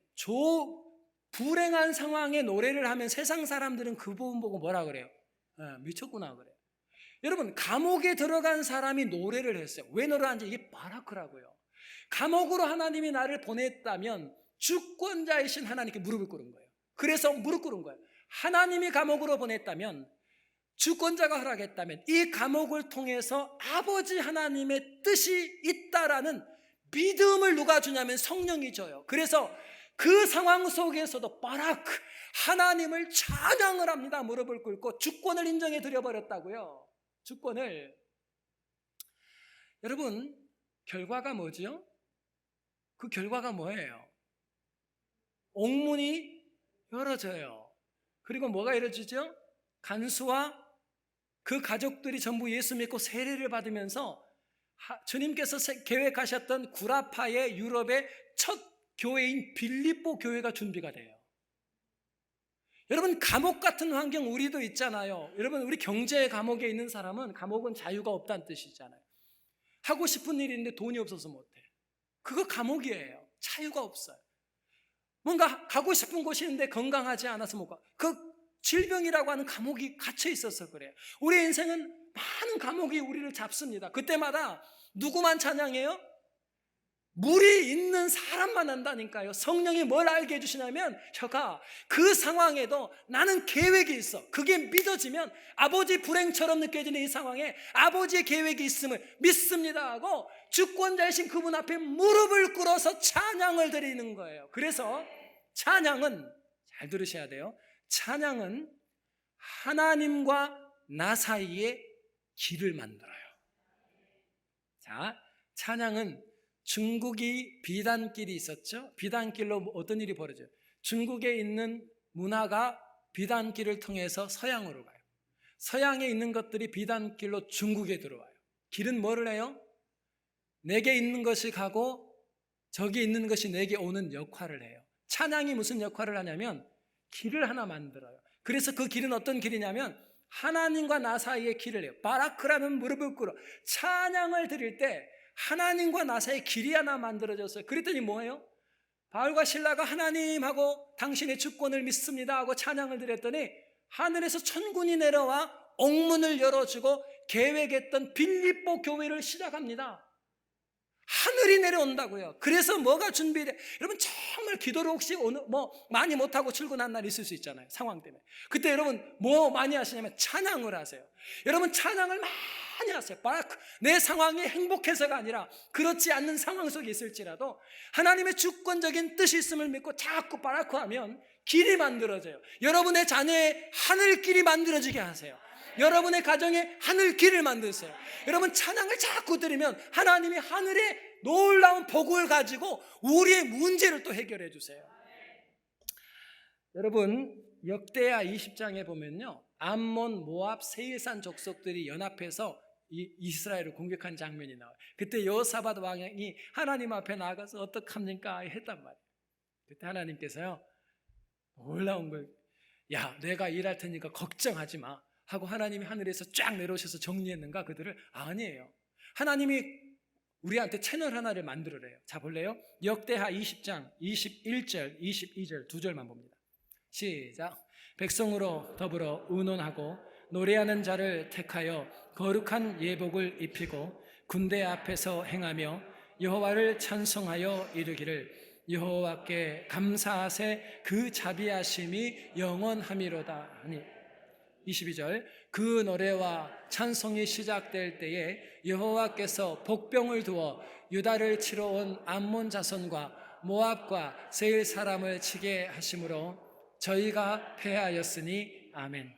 불행한 상황에 노래를 하면 세상 사람들은 그 부분 보고 뭐라 그래요? 미쳤구나 그래요. 여러분, 감옥에 들어간 사람이 노래를 했어요. 왜 노래하는지 이게 바라크라고요. 감옥으로 하나님이 나를 보냈다면 주권자이신 하나님께 무릎을 꿇은 거예요. 그래서 무릎 꿇은 거예요. 하나님이 감옥으로 보냈다면, 주권자가 허락했다면 이 감옥을 통해서 아버지 하나님의 뜻이 있다라는 믿음을 누가 주냐면 성령이 줘요. 그래서 그 상황 속에서도 바라크 하나님을 찬양을 합니다. 무릎을 꿇고 주권을 인정해 드려버렸다고요. 주권을. 여러분, 결과가 뭐죠? 그 결과가 뭐예요? 옥문이 열어져요. 그리고 뭐가 열어지죠? 간수와 그 가족들이 전부 예수 믿고 세례를 받으면서 주님께서 계획하셨던 구라파의 유럽의 첫 교회인 빌립보 교회가 준비가 돼요. 여러분, 감옥 같은 환경 우리도 있잖아요. 여러분, 우리 경제 감옥에 있는 사람은 감옥은 자유가 없다는 뜻이잖아요. 하고 싶은 일인데 돈이 없어서 못해. 그거 감옥이에요. 자유가 없어요. 뭔가 가고 싶은 곳이 있는데 건강하지 않아서 못 가. 그 질병이라고 하는 감옥이 갇혀 있어서 그래요. 우리 인생은 많은 감옥이 우리를 잡습니다. 그때마다 누구만 찬양해요? 물이 있는 사람만 한다니까요. 성령이 뭘 알게 해주시냐면, 혀가 그 상황에도 나는 계획이 있어. 그게 믿어지면 아버지 불행처럼 느껴지는 이 상황에 아버지의 계획이 있음을 믿습니다 하고 주권자이신 그분 앞에 무릎을 꿇어서 찬양을 드리는 거예요. 그래서 찬양은, 잘 들으셔야 돼요. 찬양은 하나님과 나 사이에 길을 만들어요. 자, 찬양은 중국이 비단길이 있었죠. 비단길로 어떤 일이 벌어져요? 중국에 있는 문화가 비단길을 통해서 서양으로 가요. 서양에 있는 것들이 비단길로 중국에 들어와요. 길은 뭐를 해요? 내게 있는 것이 가고 저기 있는 것이 내게 오는 역할을 해요. 찬양이 무슨 역할을 하냐면 길을 하나 만들어요. 그래서 그 길은 어떤 길이냐면 하나님과 나 사이의 길을 해요. 바라크라는 무릎을 꿇어 찬양을 드릴 때 하나님과 나 사이의 길이 하나 만들어졌어요. 그랬더니 뭐예요? 바울과 실라가 하나님하고 당신의 주권을 믿습니다 하고 찬양을 드렸더니 하늘에서 천군이 내려와 옥문을 열어주고 계획했던 빌립보 교회를 시작합니다. 하늘이 내려온다고요. 그래서 뭐가 준비돼? 여러분 정말 기도를 혹시 오늘 많이 못하고 출근한 날 있을 수 있잖아요. 상황 때문에. 그때 여러분 뭐 많이 하시냐면 찬양을 하세요. 여러분 찬양을 많이 하세요. 내 상황이 행복해서가 아니라 그렇지 않는 상황 속에 있을지라도 하나님의 주권적인 뜻이 있음을 믿고 자꾸 바라크하면 길이 만들어져요. 여러분의 자녀의 하늘길이 만들어지게 하세요. 여러분의 가정에 하늘길을 만드세요. 여러분 찬양을 자꾸 들으면 하나님이 하늘의 놀라운 복을 가지고 우리의 문제를 또 해결해 주세요. 여러분 역대하 20장에 보면요, 암몬, 모압, 세일산 족속들이 연합해서 이스라엘을 공격한 장면이 나와요. 그때 여호사밧 왕이 하나님 앞에 나가서 어떡합니까 했단 말이에요. 그때 하나님께서요 놀라운 걸, 야 내가 일할 테니까 걱정하지 마 하고 하나님이 하늘에서 쫙 내려오셔서 정리했는가? 그들을 아니에요. 하나님이 우리한테 채널 하나를 만들으래요. 자 볼래요? 역대하 20장 21절 22절 두 절만 봅니다. 시작. 백성으로 더불어 의논하고 노래하는 자를 택하여 거룩한 예복을 입히고 군대 앞에서 행하며 여호와를 찬송하여 이르기를 여호와께 감사하세 그 자비하심이 영원함이로다 하니 22절 그 노래와 찬송이 시작될 때에 여호와께서 복병을 두어 유다를 치러 온 암몬 자손과 모압과 세일 사람을 치게 하심으로 저희가 패하였으니 아멘.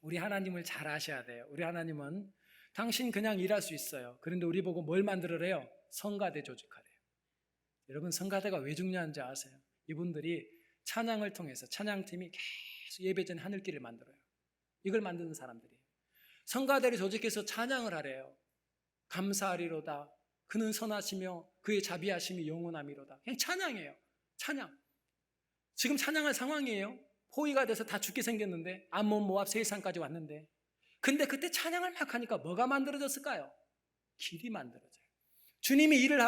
우리 하나님을 잘 아셔야 돼요. 우리 하나님은 당신 그냥 일할 수 있어요. 그런데 우리 보고 뭘 만들으래요? 성가대 조직하래요. 여러분 성가대가 왜 중요한지 아세요? 이분들이 찬양을 통해서 찬양팀이 계속 예배 전에 하늘길을 만들어요. 이걸 만드는 사람들이에요. 성가대를 조직해서 찬양을 하래요. 감사하리로다 그는 선하시며 그의 자비하심이 영원함이로다. 그냥 찬양이에요. 찬양. 지금 찬양할 상황이에요. 포위가 돼서 다 죽게 생겼는데 암몬 모압 세일산까지 왔는데, 근데 그때 찬양을 막 하니까 뭐가 만들어졌을까요? 길이 만들어져요. 주님이 일을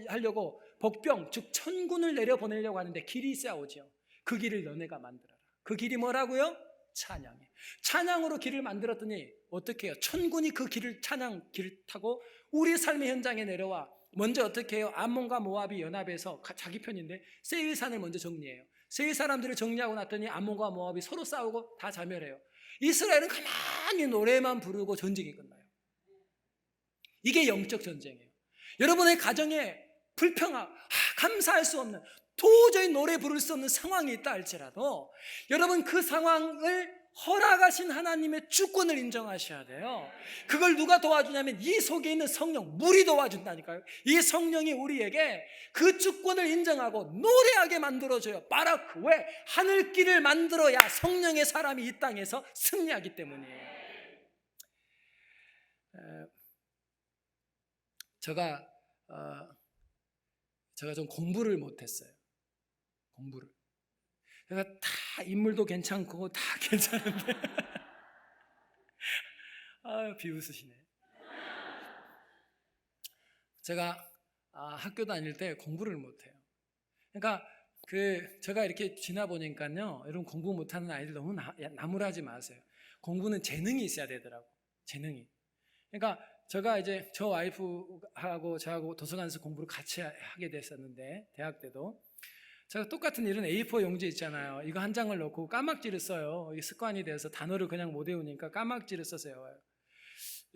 하려고 복병 즉 천군을 내려보내려고 하는데 길이 있어야 오죠. 그 길을 너네가 만들어라. 그 길이 뭐라고요? 찬양이에요. 찬양으로 길을 만들었더니 어떻게 해요? 천군이 그 길을 찬양 길을 타고 우리 삶의 현장에 내려와 먼저 어떻게 해요? 암몬과 모압이 연합해서 자기 편인데 세일산을 먼저 정리해요. 세일 사람들을 정리하고 났더니 암몬과 모압이 서로 싸우고 다 자멸해요. 이스라엘은 가만히 노래만 부르고 전쟁이 끝나요. 이게 영적 전쟁이에요. 여러분의 가정에 감사할 수 없는, 도저히 노래 부를 수 없는 상황이 있다 할지라도 여러분 그 상황을 허락하신 하나님의 주권을 인정하셔야 돼요. 그걸 누가 도와주냐면 이 속에 있는 성령, 물이 도와준다니까요. 이 성령이 우리에게 그 주권을 인정하고 노래하게 만들어줘요. 바라크. 왜? 하늘길을 만들어야 성령의 사람이 이 땅에서 승리하기 때문이에요. 제가 좀 공부를 못했어요. 공부를. 제가 다 인물도 괜찮고 다 괜찮은데 비웃으시네. 제가 학교 다닐 때 공부를 못해요. 그러니까 제가 이렇게 지나 보니까요, 여러분 공부 못하는 아이들 너무 나무라지 마세요. 공부는 재능이 있어야 되더라고. 재능이. 그러니까 제가 이제 저 와이프하고 저하고 도서관에서 공부를 같이 하게 됐었는데, 대학 때도 제가 똑같은 일은 A4 용지 있잖아요. 이거 한 장을 넣고 까막지를 써요. 이게 습관이 돼서 단어를 그냥 못 외우니까 까막지를 써서 외워요.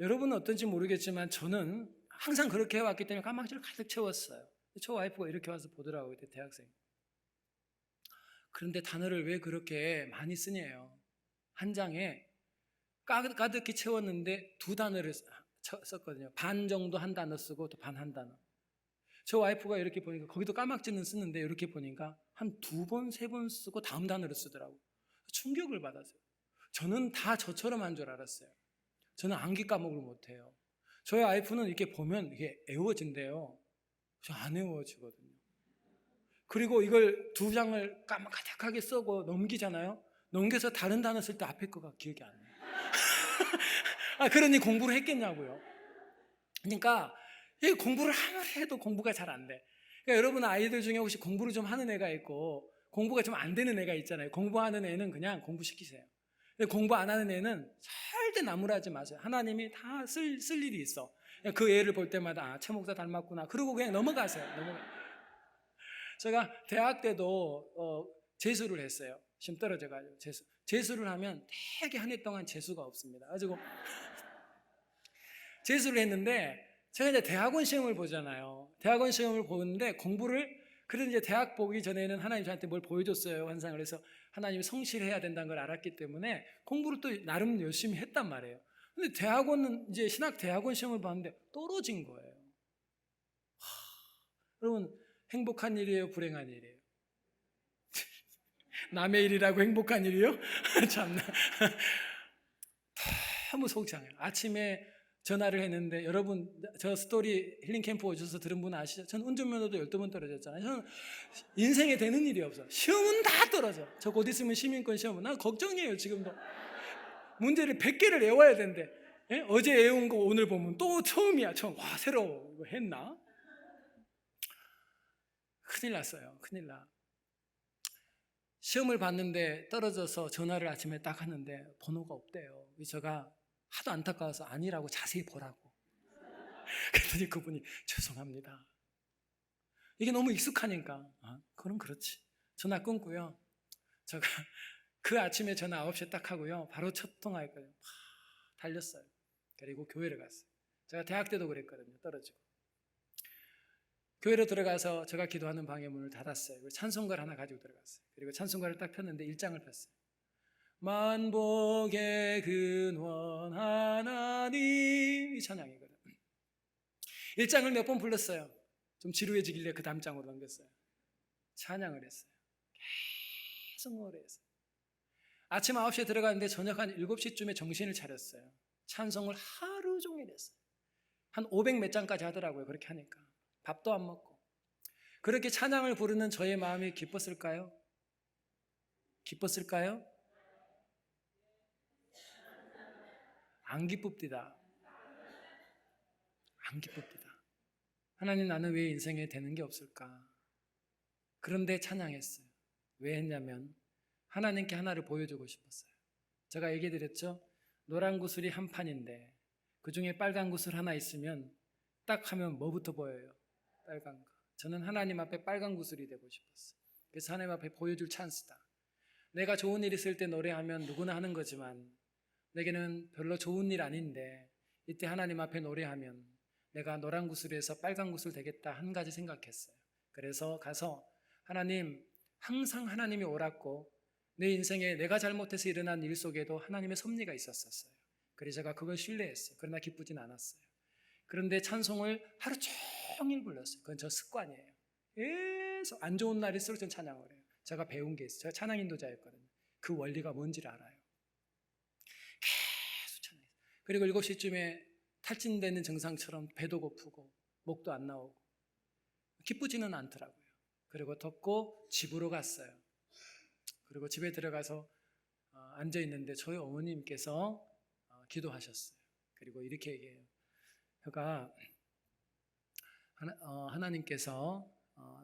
여러분은 어떤지 모르겠지만 저는 항상 그렇게 해왔기 때문에 까막지를 가득 채웠어요. 저 와이프가 이렇게 와서 보더라고요. 그때 대학생. 그런데 단어를 왜 그렇게 많이 쓰냐요. 한 장에 가득히 채웠는데 두 단어를 썼거든요. 반 정도 한 단어 쓰고 또 반 한 단어. 저 와이프가 이렇게 보니까 거기도 까막지는 쓰는데 이렇게 보니까 한 2번, 3번 쓰고 다음 단어를 쓰더라고. 충격을 받았어요. 저는 다 저처럼 한 줄 알았어요. 저는 암기 까먹을 못해요. 저희 와이프는 이렇게 보면 이게 애워진대요. 저 안 애워지거든요. 그리고 이걸 2장을 까맣게 쓰고 넘기잖아요. 넘겨서 다른 단어 쓸 때 앞에 거가 기억이 안 나요. 그러니 공부를 했겠냐고요. 그러니까 이 공부를 아무리 해도 공부가 잘 안 돼. 그러니까 여러분 아이들 중에 혹시 공부를 좀 하는 애가 있고 공부가 좀 안 되는 애가 있잖아요. 공부하는 애는 그냥 공부시키세요. 근데 공부 안 하는 애는 절대 나무라지 마세요. 하나님이 다 쓸 일이 있어. 그 애를 볼 때마다 최 목사 닮았구나. 그러고 그냥 넘어가세요. 제가 대학 때도 재수를 했어요. 시험 떨어져가지고 재수를 하면 되게 한 해 동안 재수가 없습니다. 가지고 재수를 했는데 제가 이제 대학원 시험을 보잖아요. 대학원 시험을 보는데 공부를 그래도 이제 대학 보기 전에는 하나님 저한테 뭘 보여줬어요. 환상을 해서 하나님이 성실해야 된다는 걸 알았기 때문에 공부를 또 나름 열심히 했단 말이에요. 근데 대학원은 이제 신학 대학원 시험을 봤는데 떨어진 거예요. 여러분 행복한 일이에요, 불행한 일이에요? 남의 일이라고 행복한 일이요? 참나. 너무 속이 상해요. 아침에 전화를 했는데 여러분 저 스토리 힐링캠프 오셔서 들은 분 아시죠? 저는 운전면허도 12번 떨어졌잖아요. 저는 인생에 되는 일이 없어. 시험은 다 떨어져. 저 곧 있으면 시민권 시험은 난 걱정이에요. 지금도 문제를 100개를 외워야 된대. 예? 어제 외운 거 오늘 보면 또 처음이야. 처음. 와 새로워. 이거 했나? 큰일 났어요. 큰일 나. 시험을 봤는데 떨어져서 전화를 아침에 딱 하는데 번호가 없대요. 그래서 제가 하도 안타까워서 아니라고 자세히 보라고. 그랬더니 그분이 죄송합니다. 이게 너무 익숙하니까 그럼 그렇지. 전화 끊고요. 제가 그 아침에 전화 9시에 딱 하고요. 바로 첫 통화했거든요. 달렸어요. 그리고 교회를 갔어요. 제가 대학 때도 그랬거든요. 떨어지고. 교회로 들어가서 제가 기도하는 방의 문을 닫았어요. 그리고 찬송가를 하나 가지고 들어갔어요. 그리고 찬송가를 딱 폈는데 1장을 폈어요. 만복의 근원 하나님, 이 찬양이거든요. 1장을 몇 번 불렀어요. 좀 지루해지길래 그 다음 장으로 넘겼어요. 찬양을 했어요. 계속 노래했어요. 아침 9시에 들어갔는데 저녁 한 7시쯤에 정신을 차렸어요. 찬송을 하루 종일 했어요. 한 500 몇 장까지 하더라고요. 그렇게 하니까 밥도 안 먹고. 그렇게 찬양을 부르는 저의 마음이 기뻤을까요? 기뻤을까요? 안 기쁩니다. 안 기쁩니다. 하나님, 나는 왜 인생에 되는 게 없을까? 그런데 찬양했어요. 왜 했냐면 하나님께 하나를 보여주고 싶었어요. 제가 얘기 드렸죠? 노란 구슬이 한 판인데 그 중에 빨간 구슬 하나 있으면 딱 하면 뭐부터 보여요? 빨간 거. 저는 하나님 앞에 빨간 구슬이 되고 싶었어요. 그래서 하나님 앞에 보여줄 찬스다. 내가 좋은 일 있을 때 노래하면 누구나 하는 거지만 내게는 별로 좋은 일 아닌데 이때 하나님 앞에 노래하면 내가 노란 구슬에서 빨간 구슬 되겠다 한 가지 생각했어요. 그래서 가서 하나님, 항상 하나님이 옳았고 내 인생에 내가 잘못해서 일어난 일 속에도 하나님의 섭리가 있었어요. 그래서 제가 그걸 신뢰했어요. 그러나 기쁘진 않았어요. 그런데 찬송을 하루 종일 불렀어요. 그건 저 습관이에요. 계속 안 좋은 날일수록 전 찬양을 해요. 제가 배운 게 있어요. 제가 찬양 인도자였거든요. 그 원리가 뭔지를 알아요. 계속 찬양해요. 그리고 7시쯤에 탈진되는 증상처럼 배도 고프고 목도 안 나오고 기쁘지는 않더라고요. 그리고 덮고 집으로 갔어요. 그리고 집에 들어가서 앉아있는데 저희 어머님께서 기도하셨어요. 그리고 이렇게 얘기해요. 그가 하나님께서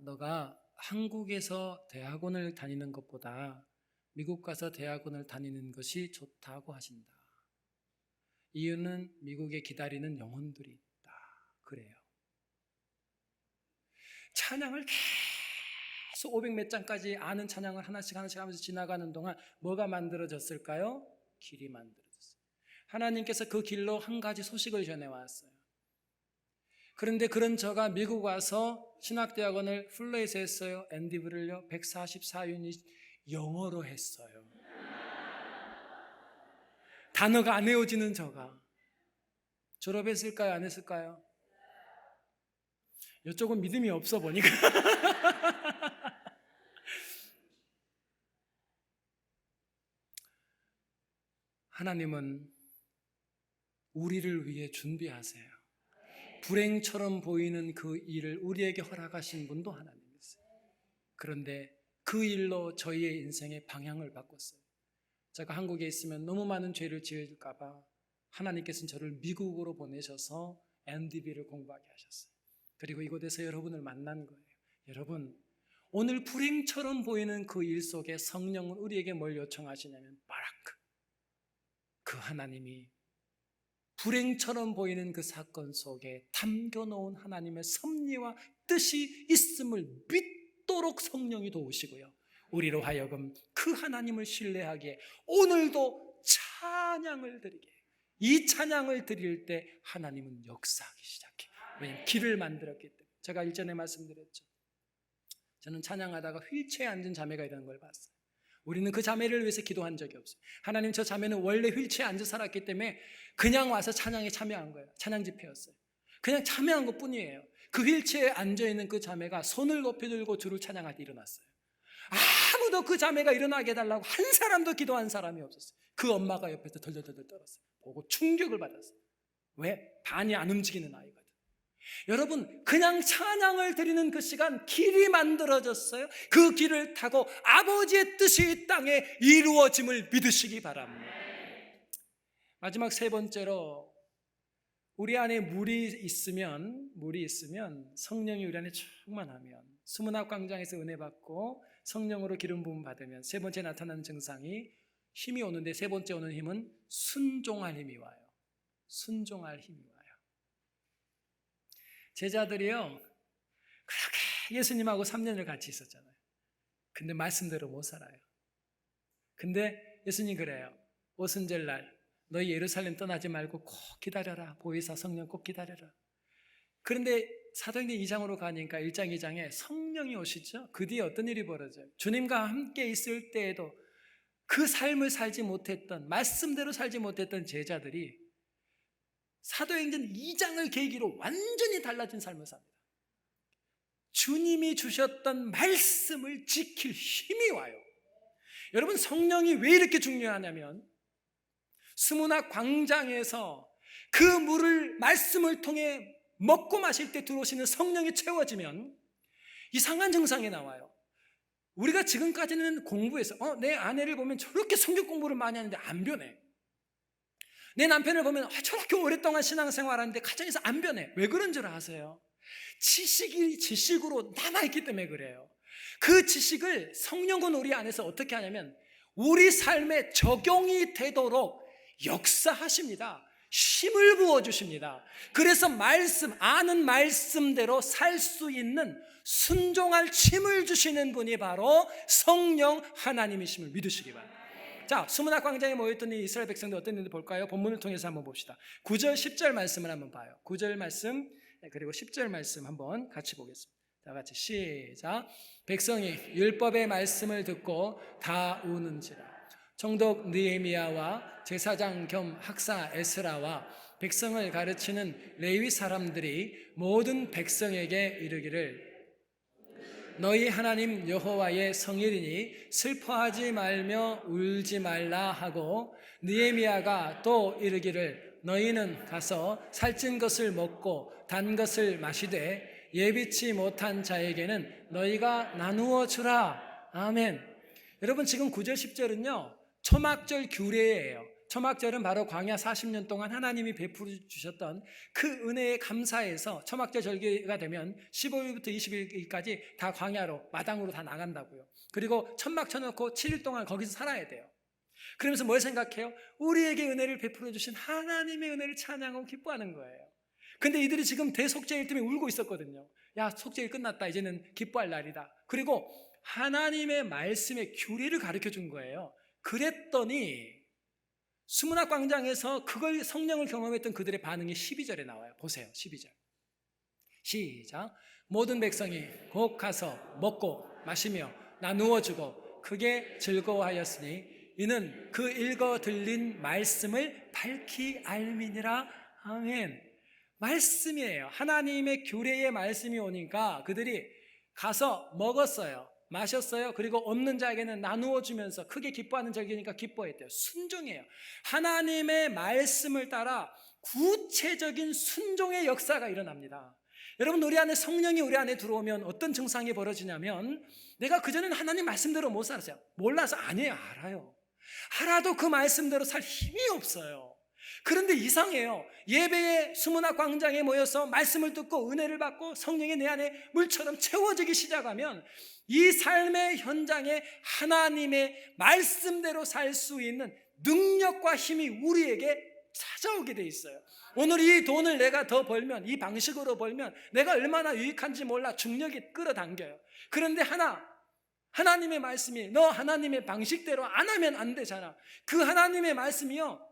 너가 한국에서 대학원을 다니는 것보다 미국 가서 대학원을 다니는 것이 좋다고 하신다. 이유는 미국에 기다리는 영혼들이 있다. 그래요. 찬양을 계속 500 몇 장까지 아는 찬양을 하나씩 하면서 지나가는 동안 뭐가 만들어졌을까요? 길이 만들어졌어요. 하나님께서 그 길로 한 가지 소식을 전해왔어요. 그런데 그런 저가 미국 와서 신학대학원을 플러에서 했어요. 앤디브를요 144유닛 영어로 했어요. 단어가 안 외워지는 저가 졸업했을까요? 안 했을까요? 이쪽은 믿음이 없어 보니까 하나님은 우리를 위해 준비하세요. 불행처럼 보이는 그 일을 우리에게 허락하신 분도 하나님이세요. 그런데 그 일로 저희의 인생의 방향을 바꿨어요. 제가 한국에 있으면 너무 많은 죄를 지을까 봐 하나님께서는 저를 미국으로 보내셔서 MDB를 공부하게 하셨어요. 그리고 이곳에서 여러분을 만난 거예요. 여러분, 오늘 불행처럼 보이는 그 일 속에 성령은 우리에게 뭘 요청하시냐면 바라크, 그 하나님이 불행처럼 보이는 그 사건 속에 담겨놓은 하나님의 섭리와 뜻이 있음을 믿도록 성령이 도우시고요, 우리로 하여금 그 하나님을 신뢰하기에 오늘도 찬양을 드리게, 이 찬양을 드릴 때 하나님은 역사하기 시작해요. 왜냐하면 길을 만들었기 때문에. 제가 일전에 말씀드렸죠. 저는 찬양하다가 휠체어에 앉은 자매가 이러는 걸 봤어요. 우리는 그 자매를 위해서 기도한 적이 없어요. 하나님, 저 자매는 원래 휠체어에 앉아 살았기 때문에 그냥 와서 찬양에 참여한 거예요. 찬양 집회였어요. 그냥 참여한 것 뿐이에요. 그 휠체어에 앉아있는 그 자매가 손을 높이 들고 주를 찬양할 때 일어났어요. 아무도 그 자매가 일어나게 해달라고 한 사람도 기도한 사람이 없었어요. 그 엄마가 옆에서 덜덜덜 떨었어요. 보고 충격을 받았어요. 왜? 반이 안 움직이는 아이거든. 여러분, 그냥 찬양을 드리는 그 시간, 길이 만들어졌어요. 그 길을 타고 아버지의 뜻이 이 땅에 이루어짐을 믿으시기 바랍니다. 마지막 세 번째로, 우리 안에 물이 있으면 성령이 우리 안에 충만하면, 수문학 광장에서 은혜 받고 성령으로 기름 부음 받으면 세 번째 나타나는 증상이 힘이 오는데, 세 번째 오는 힘은 순종할 힘이 와요. 순종할 힘이 와요. 제자들이요, 그렇게 예수님하고 3년을 같이 있었잖아요. 근데 말씀대로 못 살아요. 근데 예수님 그래요. 오순절날 너희 예루살렘 떠나지 말고 꼭 기다려라. 보혜사 성령 꼭 기다려라. 그런데 사도행전 2장으로 가니까 1장 2장에 성령이 오시죠. 그 뒤에 어떤 일이 벌어져요? 주님과 함께 있을 때에도 그 삶을 살지 못했던, 말씀대로 살지 못했던 제자들이 사도행전 2장을 계기로 완전히 달라진 삶을 삽니다. 주님이 주셨던 말씀을 지킬 힘이 와요. 여러분, 성령이 왜 이렇게 중요하냐면, 수문학 광장에서 그 물을 말씀을 통해 먹고 마실 때 들어오시는 성령이 채워지면 이상한 증상이 나와요. 우리가 지금까지는 공부해서 내 아내를 보면 저렇게 성경 공부를 많이 하는데 안 변해. 내 남편을 보면 저렇게 오랫동안 신앙생활하는데 가정에서 안 변해. 왜 그런 줄 아세요? 지식이 지식으로 남아있기 때문에 그래요. 그 지식을 성령은 우리 안에서 어떻게 하냐면 우리 삶에 적용이 되도록 역사하십니다. 힘을 부어주십니다. 그래서 아는 말씀대로 살 수 있는 순종할 힘을 주시는 분이 바로 성령 하나님이심을 믿으시기 바랍니다. 자, 수문학 광장에 모였던 이 이스라엘 백성들 어떤 일인지 볼까요? 본문을 통해서 한번 봅시다. 9절 10절 말씀을 한번 봐요. 9절 말씀 그리고 10절 말씀 한번 같이 보겠습니다. 다 같이 시작. 백성이 율법의 말씀을 듣고 다 우는지라. 총독 느헤미야와 제사장 겸 학사 에스라와 백성을 가르치는 레위 사람들이 모든 백성에게 이르기를 너희 하나님 여호와의 성일이니 슬퍼하지 말며 울지 말라 하고, 느헤미야가 또 이르기를 너희는 가서 살찐 것을 먹고 단 것을 마시되 예비치 못한 자에게는 너희가 나누어 주라. 아멘. 여러분, 지금 9절 10절은요 초막절 규례예요. 초막절은 바로 광야 40년 동안 하나님이 베풀어 주셨던 그 은혜에 감사해서 초막절 절기가 되면 15일부터 20일까지 다 광야로, 마당으로 다 나간다고요. 그리고 천막 쳐놓고 7일 동안 거기서 살아야 돼요. 그러면서 뭘 생각해요? 우리에게 은혜를 베풀어 주신 하나님의 은혜를 찬양하고 기뻐하는 거예요. 근데 이들이 지금 대속죄일 때문에 울고 있었거든요. 야, 속죄일 끝났다. 이제는 기뻐할 날이다. 그리고 하나님의 말씀의 규례를 가르쳐 준 거예요. 그랬더니 수문학 광장에서 그걸 성령을 경험했던 그들의 반응이 12절에 나와요. 보세요. 12절 시작. 모든 백성이 곧 가서 먹고 마시며 나누어 주고 크게 즐거워하였으니 이는 그 읽어 들린 말씀을 밝히 알미니라. 아멘. 말씀이에요. 하나님의 규례의 말씀이 오니까 그들이 가서 먹었어요. 마셨어요. 그리고 없는 자에게는 나누어 주면서 크게 기뻐하는 절기니까 기뻐했대요. 순종이에요. 하나님의 말씀을 따라 구체적인 순종의 역사가 일어납니다. 여러분, 우리 안에 성령이 우리 안에 들어오면 어떤 증상이 벌어지냐면, 내가 그전에는 하나님 말씀대로 못 살았어요. 몰라서 아니에요. 알아요. 알아도 그 말씀대로 살 힘이 없어요. 그런데 이상해요. 예배에 수문학 광장에 모여서 말씀을 듣고 은혜를 받고 성령이 내 안에 물처럼 채워지기 시작하면 이 삶의 현장에 하나님의 말씀대로 살 수 있는 능력과 힘이 우리에게 찾아오게 돼 있어요. 오늘 이 돈을 내가 더 벌면, 이 방식으로 벌면 내가 얼마나 유익한지 몰라 중력이 끌어당겨요. 그런데 하나님의 말씀이 너 하나님의 방식대로 안 하면 안 되잖아. 그 하나님의 말씀이요,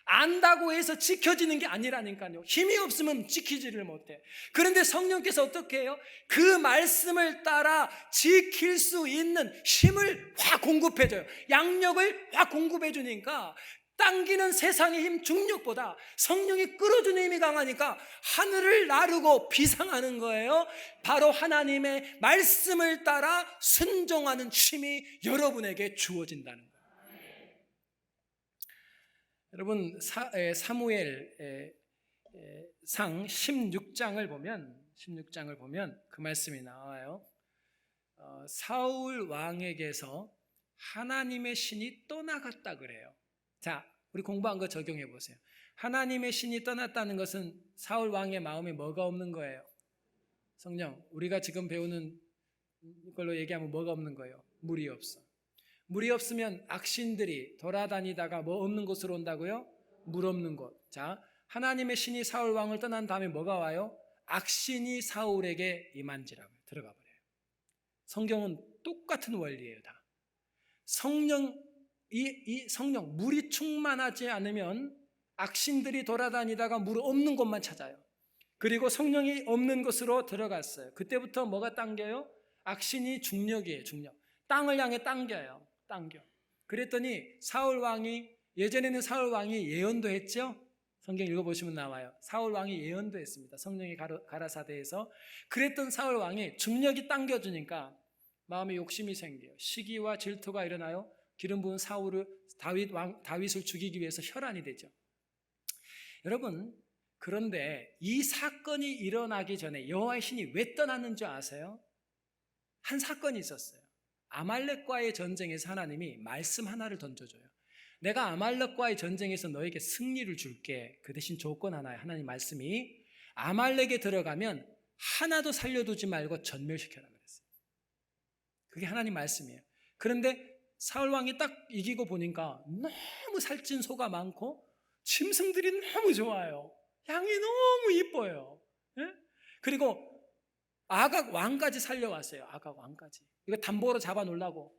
안다고 해서 지켜지는 게 아니라니까요. 힘이 없으면 지키지를 못해. 그런데 성령께서 어떻게 해요? 그 말씀을 따라 지킬 수 있는 힘을 확 공급해줘요. 양력을 확 공급해주니까 당기는 세상의 힘, 중력보다 성령이 끌어주는 힘이 강하니까 하늘을 나르고 비상하는 거예요. 바로 하나님의 말씀을 따라 순종하는 힘이 여러분에게 주어진다는 거예요. 여러분, 사무엘 상 16장을 보면 그 말씀이 나와요. 사울 왕에게서 하나님의 신이 떠나갔다 그래요. 자, 우리 공부한 거 적용해 보세요. 하나님의 신이 떠났다는 것은 사울 왕의 마음에 뭐가 없는 거예요? 성령, 우리가 지금 배우는 걸로 얘기하면 뭐가 없는 거예요? 물이 없어. 물이 없으면 악신들이 돌아다니다가 뭐 없는 곳으로 온다고요? 물 없는 곳. 자, 하나님의 신이 사울 왕을 떠난 다음에 뭐가 와요? 악신이 사울에게 임한지라고 들어가 버려요. 성경은 똑같은 원리예요. 다. 성령, 물이 충만하지 않으면 악신들이 돌아다니다가 물 없는 곳만 찾아요. 그리고 성령이 없는 곳으로 들어갔어요. 그때부터 뭐가 당겨요? 악신이 중력이에요. 중력. 땅을 향해 당겨. 그랬더니 사울 왕이, 예전에는 사울 왕이 예언도 했죠. 성경 읽어보시면 나와요. 사울 왕이 예언도 했습니다. 성령이 가라사대에서. 그랬던 사울 왕이 중력이 당겨주니까 마음에 욕심이 생겨요. 시기와 질투가 일어나요. 기름 부은 사울을, 다윗을 죽이기 위해서 혈안이 되죠. 여러분, 그런데 이 사건이 일어나기 전에 여호와의 신이 왜 떠났는 줄 아세요? 한 사건이 있었어요. 아말렉과의 전쟁에서 하나님이 말씀 하나를 던져줘요. 내가 아말렉과의 전쟁에서 너에게 승리를 줄게. 그 대신 조건 하나예요. 하나님 말씀이 아말렉에 들어가면 하나도 살려두지 말고 전멸시켜라 그랬어요. 그게 하나님 말씀이에요. 그런데 사울 왕이 딱 이기고 보니까 너무 살찐 소가 많고 짐승들이 너무 좋아요. 양이 너무 이뻐요. 예? 그리고 아각 왕까지 살려왔어요. 아각 왕까지. 이거 담보로 잡아놓으려고.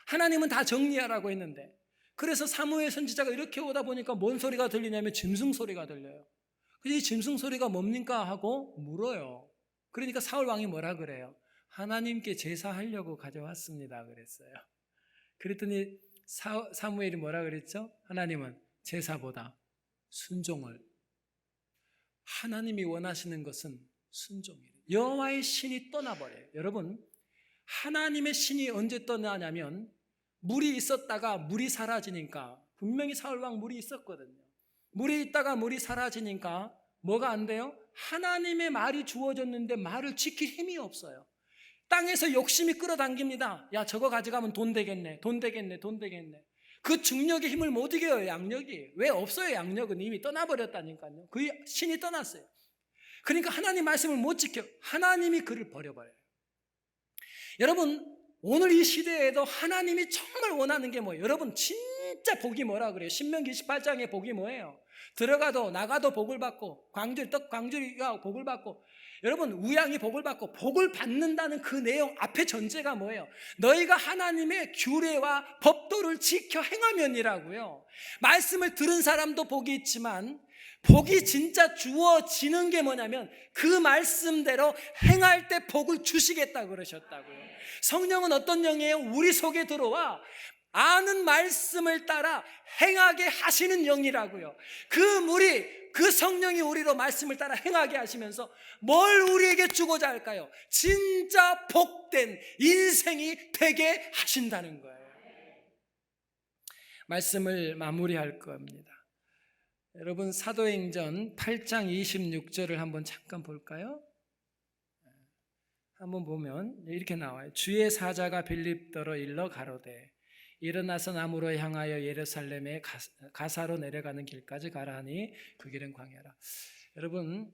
하나님은 다 정리하라고 했는데, 그래서 사무엘 선지자가 이렇게 오다 보니까 뭔 소리가 들리냐면 짐승 소리가 들려요. 그래서 이 짐승 소리가 뭡니까 하고 물어요. 그러니까 사울 왕이 뭐라 그래요? 하나님께 제사하려고 가져왔습니다 그랬어요. 그랬더니 사무엘이 뭐라 그랬죠? 하나님은 제사보다 순종을, 하나님이 원하시는 것은 순종이에요. 여호와의 신이 떠나버려요. 여러분, 하나님의 신이 언제 떠나냐면 물이 있었다가 물이 사라지니까, 분명히 사울왕 물이 있었거든요. 물이 있다가 물이 사라지니까 뭐가 안 돼요? 하나님의 말이 주어졌는데 말을 지킬 힘이 없어요. 땅에서 욕심이 끌어당깁니다. 야, 저거 가져가면 돈 되겠네. 그 중력의 힘을 못 이겨요. 양력이. 왜 없어요? 양력은 이미 떠나버렸다니까요. 그 신이 떠났어요. 그러니까 하나님 말씀을 못 지켜. 하나님이 그를 버려버려요. 여러분, 오늘 이 시대에도 하나님이 정말 원하는 게 뭐예요? 여러분, 진짜 복이 뭐라 그래요? 신명기 28장의 복이 뭐예요? 들어가도 나가도 복을 받고, 광주리가 복을 받고, 여러분, 우양이 복을 받고, 복을 받는다는 그 내용 앞에 전제가 뭐예요? 너희가 하나님의 규례와 법도를 지켜 행하면이라고요. 말씀을 들은 사람도 복이 있지만 복이 진짜 주어지는 게 뭐냐면 그 말씀대로 행할 때 복을 주시겠다 그러셨다고요. 성령은 어떤 영이에요? 우리 속에 들어와 아는 말씀을 따라 행하게 하시는 영이라고요. 그 성령이 우리로 말씀을 따라 행하게 하시면서 뭘 우리에게 주고자 할까요? 진짜 복된 인생이 되게 하신다는 거예요. 말씀을 마무리할 겁니다. 여러분, 사도행전 8장 26절을 한번 잠깐 볼까요? 한번 보면 이렇게 나와요. 주의 사자가 빌립더러 일러 가로되 일어나서 남으로 향하여 예루살렘에 가사로 내려가는 길까지 가라 하니 그 길은 광야라. 여러분,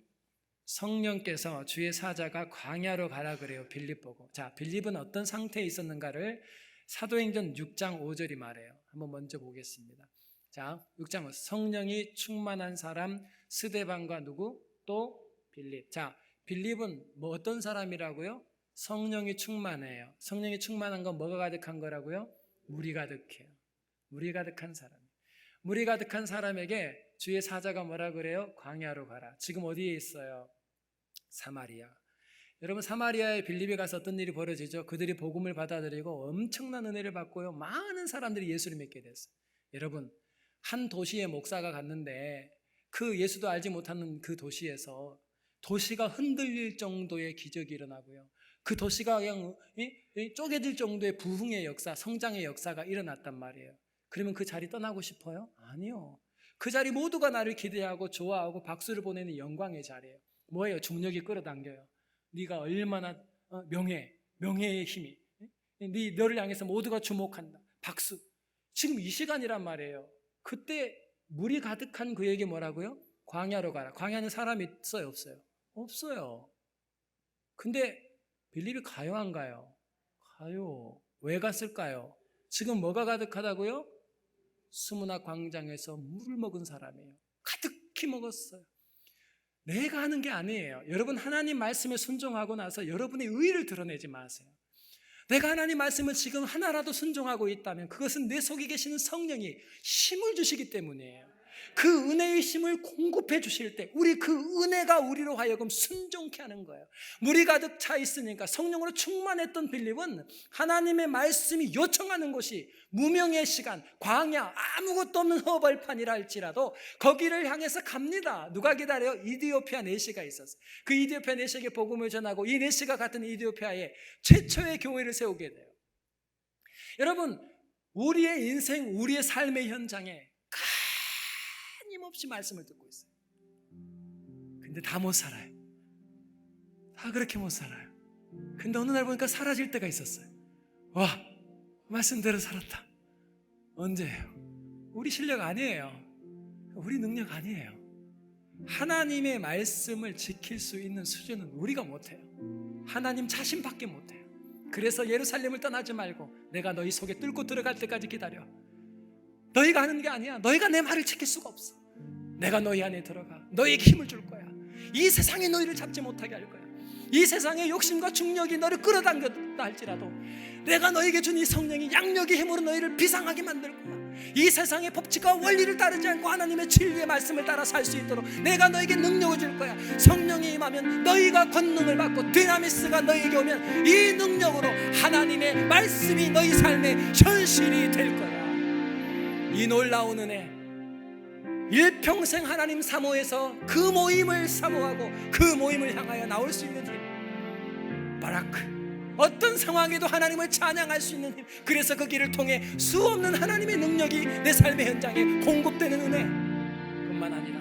성령께서 주의 사자가 광야로 가라 그래요. 빌립 보고. 자, 빌립은 어떤 상태에 있었는가를 사도행전 6장 5절이 말해요. 한번 먼저 보겠습니다. 자, 6장 5절. 성령이 충만한 사람 스데반과 누구? 또 빌립. 자, 빌립은 뭐 어떤 사람이라고요? 성령이 충만해요. 성령이 충만한 건 뭐가 가득한 거라고요? 물이 가득해요. 물이 가득한 사람. 물이 가득한 사람에게 주의 사자가 뭐라 그래요? 광야로 가라. 지금 어디에 있어요? 사마리아. 여러분, 사마리아에 빌립에 가서 어떤 일이 벌어지죠? 그들이 복음을 받아들이고 엄청난 은혜를 받고요, 많은 사람들이 예수를 믿게 됐어요. 여러분, 한 도시에 목사가 갔는데 그 예수도 알지 못하는 그 도시에서 도시가 흔들릴 정도의 기적이 일어나고요, 그 도시가 그냥 쪼개질 정도의 부흥의 역사, 성장의 역사가 일어났단 말이에요. 그러면 그 자리 떠나고 싶어요? 아니요. 그 자리 모두가 나를 기대하고 좋아하고 박수를 보내는 영광의 자리예요. 뭐예요? 중력이 끌어당겨요. 네가 얼마나 명예의 힘이, 너를 향해서 모두가 주목한다. 박수. 지금 이 시간이란 말이에요. 그때 물이 가득한 그에게 뭐라고요? 광야로 가라. 광야는 사람이 있어요? 없어요? 없어요. 근데 빌립이 가요, 안 가요? 가요. 왜 갔을까요? 지금 뭐가 가득하다고요? 스무나 광장에서 물을 먹은 사람이에요. 가득히 먹었어요. 내가 하는 게 아니에요. 여러분, 하나님 말씀에 순종하고 나서 여러분의 의의를 드러내지 마세요. 내가 하나님 말씀을 지금 하나라도 순종하고 있다면 그것은 내 속에 계시는 성령이 힘을 주시기 때문이에요. 그 은혜의 힘을 공급해 주실 때 우리 그 은혜가 우리로 하여금 순종케 하는 거예요. 물이 가득 차 있으니까 성령으로 충만했던 빌립은 하나님의 말씀이 요청하는 곳이 무명의 시간, 광야, 아무것도 없는 허벌판이라 할지라도 거기를 향해서 갑니다. 누가 기다려요? 이디오피아 내시가 있었어요. 그 이디오피아 내시에게 복음을 전하고 이 내시가 같은 이디오피아에 최초의 교회를 세우게 돼요. 여러분, 우리의 인생, 우리의 삶의 현장에 끊임없이 말씀을 듣고 있어요. 근데 다 못 살아요. 다 그렇게 못 살아요. 근데 어느 날 보니까 사라질 때가 있었어요. 와, 말씀대로 살았다. 언제예요? 우리 실력 아니에요. 우리 능력 아니에요. 하나님의 말씀을 지킬 수 있는 수준은 우리가 못해요. 하나님 자신밖에 못해요. 그래서 예루살렘을 떠나지 말고 내가 너희 속에 뚫고 들어갈 때까지 기다려. 너희가 하는 게 아니야. 너희가 내 말을 지킬 수가 없어. 내가 너희 안에 들어가 너희에게 힘을 줄 거야. 이 세상이 너희를 잡지 못하게 할 거야. 이 세상의 욕심과 중력이 너를 끌어당겼다 할지라도 내가 너희에게 준 이 성령이 양력의 힘으로 너희를 비상하게 만들 거야. 이 세상의 법칙과 원리를 따르지 않고 하나님의 진리의 말씀을 따라 살 수 있도록 내가 너에게 능력을 줄 거야. 성령이 임하면 너희가 권능을 받고 dynamis가 너에게 오면 이 능력으로 하나님의 말씀이 너희 삶의 현실이 될 거야. 이 놀라운 은혜, 일평생 하나님 사모해서 그 모임을 사모하고 그 모임을 향하여 나올 수 있는 힘, 바라크, 어떤 상황에도 하나님을 찬양할 수 있는 힘, 그래서 그 길을 통해 수없는 하나님의 능력이 내 삶의 현장에 공급되는 은혜 뿐만 아니라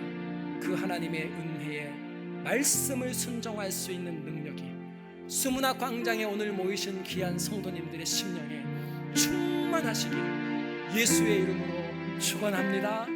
그 하나님의 은혜에 말씀을 순종할 수 있는 능력이 수문학 광장에 오늘 모이신 귀한 성도님들의 심령에 충만하시기를 예수의 이름으로 축원합니다.